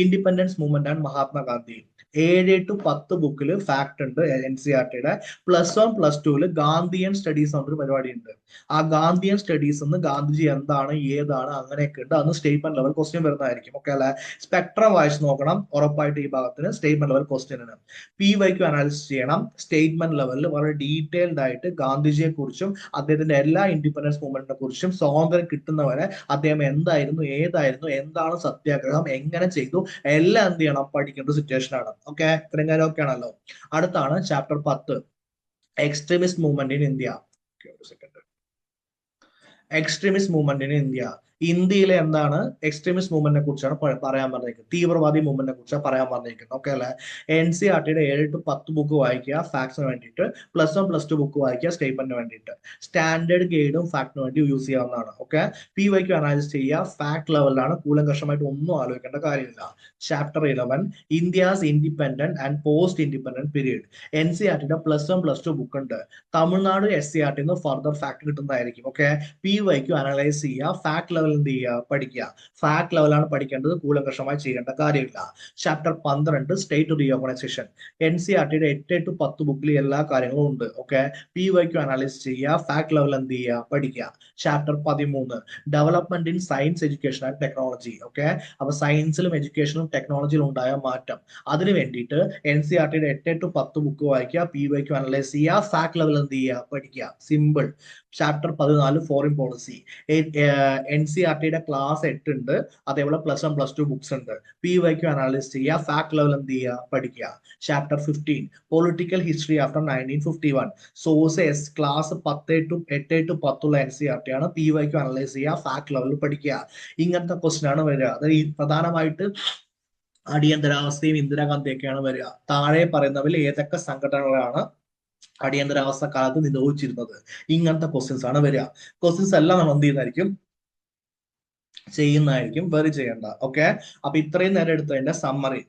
independence movement and Mahatma Gandhi 7-10 ബുക്കിൽ ഫാക്ട് ഉണ്ട്. NCERTയുടെ +1+2 ഗാന്ധിയൻ സ്റ്റഡീസ് എന്നൊരു പരിപാടി ഉണ്ട്. ആ ഗാന്ധിയൻ സ്റ്റഡീസ് എന്ന് ഗാന്ധിജി എന്താണ്, ഏതാണ്, അങ്ങനെയൊക്കെ ഉണ്ട്. അന്ന് സ്റ്റേറ്റ്മെന്റ് ലെവൽ ക്വസ്റ്റ്യൻ വരുന്നതായിരിക്കും. ഓക്കെ അല്ലെ, സ്പെക്ട്രം വായിച്ചു നോക്കണം ഉറപ്പായിട്ട്. ഈ ഭാഗത്തിന് സ്റ്റേറ്റ്മെന്റ് ലെവൽ ക്വസ്റ്റ്യനാണ്. PYQ അനാലിസിസ് ചെയ്യണം. സ്റ്റേറ്റ്മെന്റ് ലെവലിൽ വളരെ ഡീറ്റെയിൽഡ് ആയിട്ട് ഗാന്ധിജിയെ കുറിച്ചും അദ്ദേഹത്തിന്റെ എല്ലാ ഇൻഡിപെൻഡൻസ് മൂവ്മെന്റിനെ കുറിച്ചും, സ്വാതന്ത്ര്യം കിട്ടുന്നവരെ അദ്ദേഹം എന്തായിരുന്നു, ഏതായിരുന്നു, എന്താണ് സത്യാഗ്രഹം, എങ്ങനെ ചെയ്തു, എല്ലാം എന്ത് ചെയ്യണം, പഠിക്കേണ്ട സിറ്റുവേഷൻ ആണ്. ഓക്കെ, ഇത്രയും കാര്യം ഒക്കെ ആണല്ലോ. അടുത്താണ് chapter 10 extremist movement in India. Extremist movement in India. ഇന്ത്യയിലെ എന്താണ് എക്സ്ട്രീമിസ്റ്റ് മൂവ്മെന്റിനെ കുറിച്ചാണ് പറയാൻ പറഞ്ഞിരിക്കുന്നത്. തീവ്രവാദി മൂവ്മെന്റിനെ കുറിച്ചാണ് പറയാൻ പറഞ്ഞിരിക്കുന്നത്. ഓക്കെ അല്ലെ, NCERTയുടെ 7-10 ബുക്ക് വായിക്കുക ഫാക്ട്സിന് വേണ്ടിയിട്ട്, +1+2 ബുക്ക് വായിക്കുക സ്റ്റേറ്റ്മെന്റിന് വേണ്ടിയിട്ട്. സ്റ്റാൻഡേർഡ് ഗൈഡും ഫാക്ടിന് വേണ്ടി യൂസ് ചെയ്യാവുന്നതാണ്. ഓക്കെ, PYQ അനാലിസ് ചെയ്യുക, ഫാക്ട് ലെവലിലാണ്, കൂലങ്കഷമായിട്ട് ഒന്നും ആലോചിക്കേണ്ട കാര്യമില്ല. Chapter 11 India's independent and post independent period. NCERTയുടെ +1+2 ബുക്ക് ഉണ്ട്. തമിഴ്നാട് SCERT ഫർദർ ഫാക്ട് കിട്ടുന്നതായിരിക്കും. ഓക്കെ, PYQ അനലൈസ് ചെയ്യുക, ഫാക്ട് ലെവൽ എന്ത് ചെയ്യുക, പഠിക്കുക. ഫാക്ട് ലെവലാണ് പഠിക്കേണ്ടത്, കൂലങ്കഷമായി ചെയ്യേണ്ട കാര്യമില്ല. Chapter 12 state reorganisation. NCERTയുടെ 8-10 ബുക്കിൽ എല്ലാ കാര്യങ്ങളും ഉണ്ട്. ഓക്കെ, PYQ അനലൈസ് ചെയ്യുക, ഫാക്ട് ലെവൽ എന്ത് ചെയ്യുക, പഠിക്കുക. Chapter 13 development in science education and technology. Okay, അപ്പൊ സയൻസിലും എഡ്യൂക്കേഷനും ടെക്നോളജിയിലും ഉണ്ടായ മാറ്റം, അതിന് വേണ്ടിയിട്ട് NCERTയുടെ 8-10 ബുക്ക് വായിക്കുക, PYQ അനലൈസ് ചെയ്യുക, ഫാക്ട് ലെവൽ എന്ത് ചെയ്യുക, പഠിക്കുക. സിമ്പിൾ. Chapter 14 foreign policy. NCERTയുടെ ക്ലാസ് 8 ഉണ്ട്, അതേപോലെ +1+2 ബുക്സ് ഉണ്ട്. PYQ അനാലിസ് ചെയ്യുക, ഫാക്ട് ലെവൽ എന്ത് ചെയ്യുക, പഠിക്കുക. Chapter 15 political history after 1951. Source class 8-10 NCERT ആണ്. PYQ അനലൈസ് ചെയ്യുക, ഫാക്ട് ലെവലിൽ പഠിക്കുക. ഇങ്ങനത്തെ ക്വസ്റ്റ്യൻ ആണ് വരിക. അതായത് പ്രധാനമായിട്ട് അടിയന്തരാവസ്ഥയും ഇന്ദിരാഗാന്ധിയൊക്കെയാണ് വരിക. താഴെ പറയുന്നവരിൽ ഏതൊക്കെ സംഘടനകളാണ് അടിയന്തരാവസ്ഥ കാലത്ത് നിരോധിച്ചിരുന്നത്? ഇങ്ങനത്തെ ക്വസ്റ്റ്യൻസ് ആണ് വരിക. ക്വസ്റ്റ്യൻസ് എല്ലാം നമ്മൾ എന്ത് ചെയ്യുന്നതായിരിക്കും, വെറി ചെയ്യേണ്ട. ഓക്കെ, അപ്പൊ ഇത്രയും നേരം എടുത്തതിന്റെ സമ്മറി.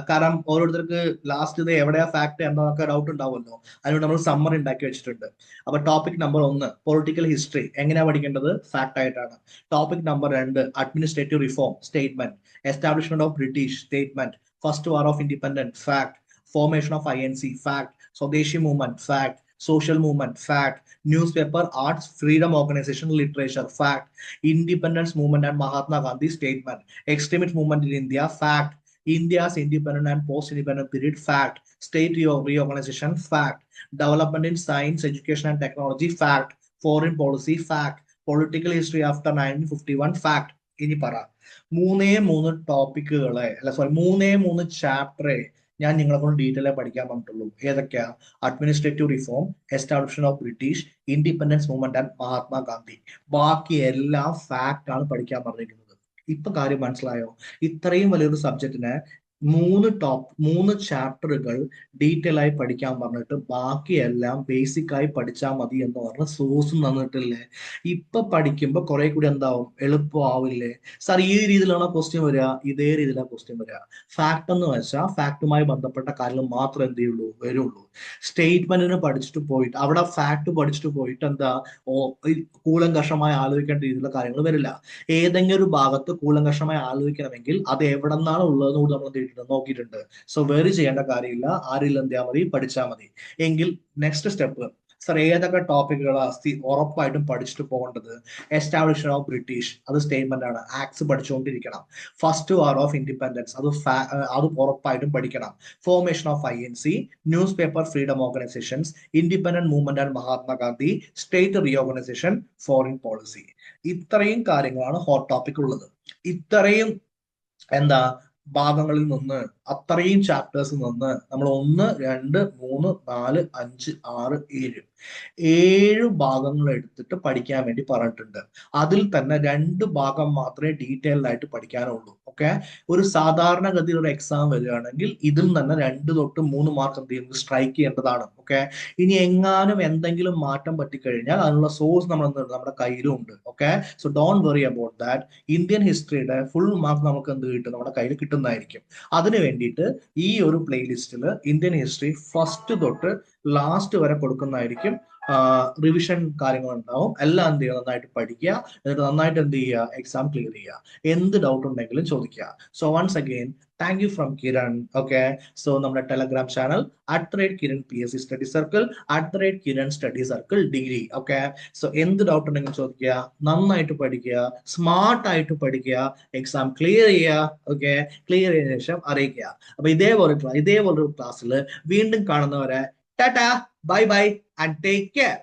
കാരണം ഓരോരുത്തർക്ക് ലാസ്റ്റ് ഇത് എവിടെയാ ഫാക്ട് എന്നൊക്കെ ഡൗട്ട് ഉണ്ടാവുമല്ലോ, അതിനോട് നമ്മൾ സമ്മറി ഉണ്ടാക്കി വെച്ചിട്ടുണ്ട്. അപ്പൊ ടോപ്പിക് നമ്പർ 1 പൊളിറ്റിക്കൽ ഹിസ്റ്ററി എങ്ങനെയാ പഠിക്കേണ്ടത്, ഫാക്ട് ആയിട്ടാണ്. Topic number 2 administrative reform, statement. Establishment of British, statement. First war of independence, fact. Formation of INC, fact. Swadeshi movement, fact. Social movement, fact. News paper arts freedom organisation literature, fact. Independence movement and Mahatma Gandhi, statement. Extremist movement in India, fact. India's independent and post-independent period, fact. State reorganization, fact. Development in science, education and technology, fact. Foreign policy, fact. Political history after 1951, fact. ഇനി പറ, 3 ടോപ്പിക്കുകളെ, അല്ല sorry 3 ചാപ്റ്ററെ ഞാൻ നിങ്ങളെ കൊണ്ട് detail ആയി പഠിക്കാൻ പറഞ്ഞിട്ടുള്ളൂ. ഏതൊക്കെയാ? Administrative reform, establishment of British, independence movement and Mahatma Gandhi. ബാക്കി എല്ലാം ഫാക്ട് ആണ് പഠിക്കാൻ പറഞ്ഞിരിക്കുന്നത്. ഇപ്പൊ കാര്യം മനസ്സിലായോ? ഇത്രയും വലിയൊരു സബ്ജക്റ്റിനെ മൂന്ന് ചാപ്റ്ററുകൾ ഡീറ്റെയിൽ ആയി പഠിക്കാൻ പറഞ്ഞിട്ട് ബാക്കിയെല്ലാം ബേസിക് ആയി പഠിച്ചാൽ മതി എന്ന് പറഞ്ഞ സോഴ്സും തന്നിട്ടില്ലേ? ഇപ്പൊ പഠിക്കുമ്പോ കുറെ കൂടി എന്താവും, എളുപ്പമാവില്ലേ? സാർ ഈ രീതിയിലാണ് ക്വസ്റ്റ്യൻ വരിക, ഇതേ രീതിയിലാണ് ക്വസ്റ്റ്യൻ വരിക. ഫാക്ട് എന്ന് വെച്ചാൽ ഫാക്ടുമായി ബന്ധപ്പെട്ട കാര്യങ്ങൾ മാത്രം എന്ത് ചെയ്യുള്ളൂ, വരുള്ളൂ. സ്റ്റേറ്റ്മെന്റിന് പഠിച്ചിട്ട് പോയിട്ട് അവിടെ ഫാക്ട് പഠിച്ചിട്ട് പോയിട്ട് എന്താ കൂലങ്കഷമായി ആലോചിക്കേണ്ട രീതിയിലുള്ള കാര്യങ്ങൾ വരില്ല. ഏതെങ്കിലും ഒരു ഭാഗത്ത് കൂലങ്കഷമായി ആലോചിക്കണമെങ്കിൽ അത് എവിടെ നിന്നാണ് ഉള്ളതെന്ന് കൂടി നമ്മൾ നോക്കിയിട്ടുണ്ട്. സോ വെറി ചെയ്യേണ്ട കാര്യമില്ല, ആരിൽ എന്തിയാ മതി, പഠിച്ചാൽ മതി. എങ്കിൽ നെക്സ്റ്റ് സ്റ്റെപ്പ്, സർ ഏതൊക്കെ ടോപ്പിക്കുകളാണ് ഉറപ്പായിട്ടും പഠിച്ചിട്ട് പോകേണ്ടത്? എസ്റ്റാബ്ലിഷ്മെന്റ് ഓഫ് ബ്രിട്ടീഷ്, അത് സ്റ്റേറ്റ്മെന്റ് ആണ്, ആക്ട്സ് പഠിച്ചുകൊണ്ടിരിക്കണം. ഫസ്റ്റ് വാർ ഓഫ് ഇൻഡിപെൻഡൻസ്, അത് ഉറപ്പായിട്ടും പഠിക്കണം. Formation of INC, news paper freedom organisations, independent movement and Mahatma Gandhi, state reorganisation, foreign policy. ഇത്രയും കാര്യങ്ങളാണ് ഹോട്ട് ടോപ്പിക് ഉള്ളത്. ഇത്രയും എന്താ ഭാഗങ്ങളിൽ നിന്ന്, അത്രയും ചാപ്റ്റേഴ്സിൽ നിന്ന് നമ്മൾ 1, 2, 3, 4, 5, 6, 7 ഭാഗങ്ങൾ എടുത്തിട്ട് പഠിക്കാൻ വേണ്ടി പറഞ്ഞിട്ടുണ്ട്. അതിൽ തന്നെ 2 ഭാഗം മാത്രമേ ഡീറ്റെയിൽഡ് ആയിട്ട് പഠിക്കാനുള്ളൂ. ഓക്കെ, ഒരു സാധാരണഗതിയിൽ ഒരു എക്സാം വരികയാണെങ്കിൽ ഇതിൽ തന്നെ 2 തൊട്ട് 3 മാർക്ക് എന്ത് ചെയ്യുന്നത്, സ്ട്രൈക്ക് ചെയ്യേണ്ടതാണ്. ഓക്കെ, ഇനി എങ്ങാനും എന്തെങ്കിലും മാറ്റം പറ്റിക്കഴിഞ്ഞാൽ അതിനുള്ള സോഴ്സ് നമ്മുടെ കയ്യിലും ഉണ്ട്. Okay, so don't worry about that. Indian ഹിസ്റ്ററിയുടെ ഫുൾ മാർക്ക് നമുക്ക് എന്ത് കിട്ടും, നമ്മുടെ കയ്യിൽ കിട്ടുന്നതായിരിക്കും. അതിന് വേണ്ടിയിട്ട് ഈ ഒരു പ്ലേലിസ്റ്റിൽ ഇന്ത്യൻ ഹിസ്റ്ററി ഫസ്റ്റ് തൊട്ട് ലാസ്റ്റ് വരെ കൊടുക്കുന്നതായിരിക്കും. റിവിഷൻ കാര്യങ്ങൾ ഉണ്ടാവും. എല്ലാം എന്ത് ചെയ്യുക, നന്നായിട്ട് പഠിക്കുക, എന്നിട്ട് നന്നായിട്ട് എന്ത് ചെയ്യുക, എക്സാം ക്ലിയർ ചെയ്യുക. എന്ത് ഡൗട്ട് ഉണ്ടെങ്കിലും ചോദിക്കുക. So once again thank you from Kiran. Okay, so നമ്മുടെ Telegram channel @Kiran PSC study circle, @Kiran study circle degree. Okay, so എന്ത് ഡൗട്ട് ഉണ്ടെങ്കിലും ചോദിക്കുക, നന്നായിട്ട് പഠിക്കുക, സ്മാർട്ട് ആയിട്ട് പഠിക്കുക, എക്സാം ക്ലിയർ ചെയ്യുക. ഓക്കെ, ക്ലിയർ ചെയ്ത ശേഷം അറിയിക്കുക. അപ്പൊ ഇതേപോലൊരു ക്ലാസ്സിൽ വീണ്ടും കാണുന്നവരെ tata, bye bye and take care.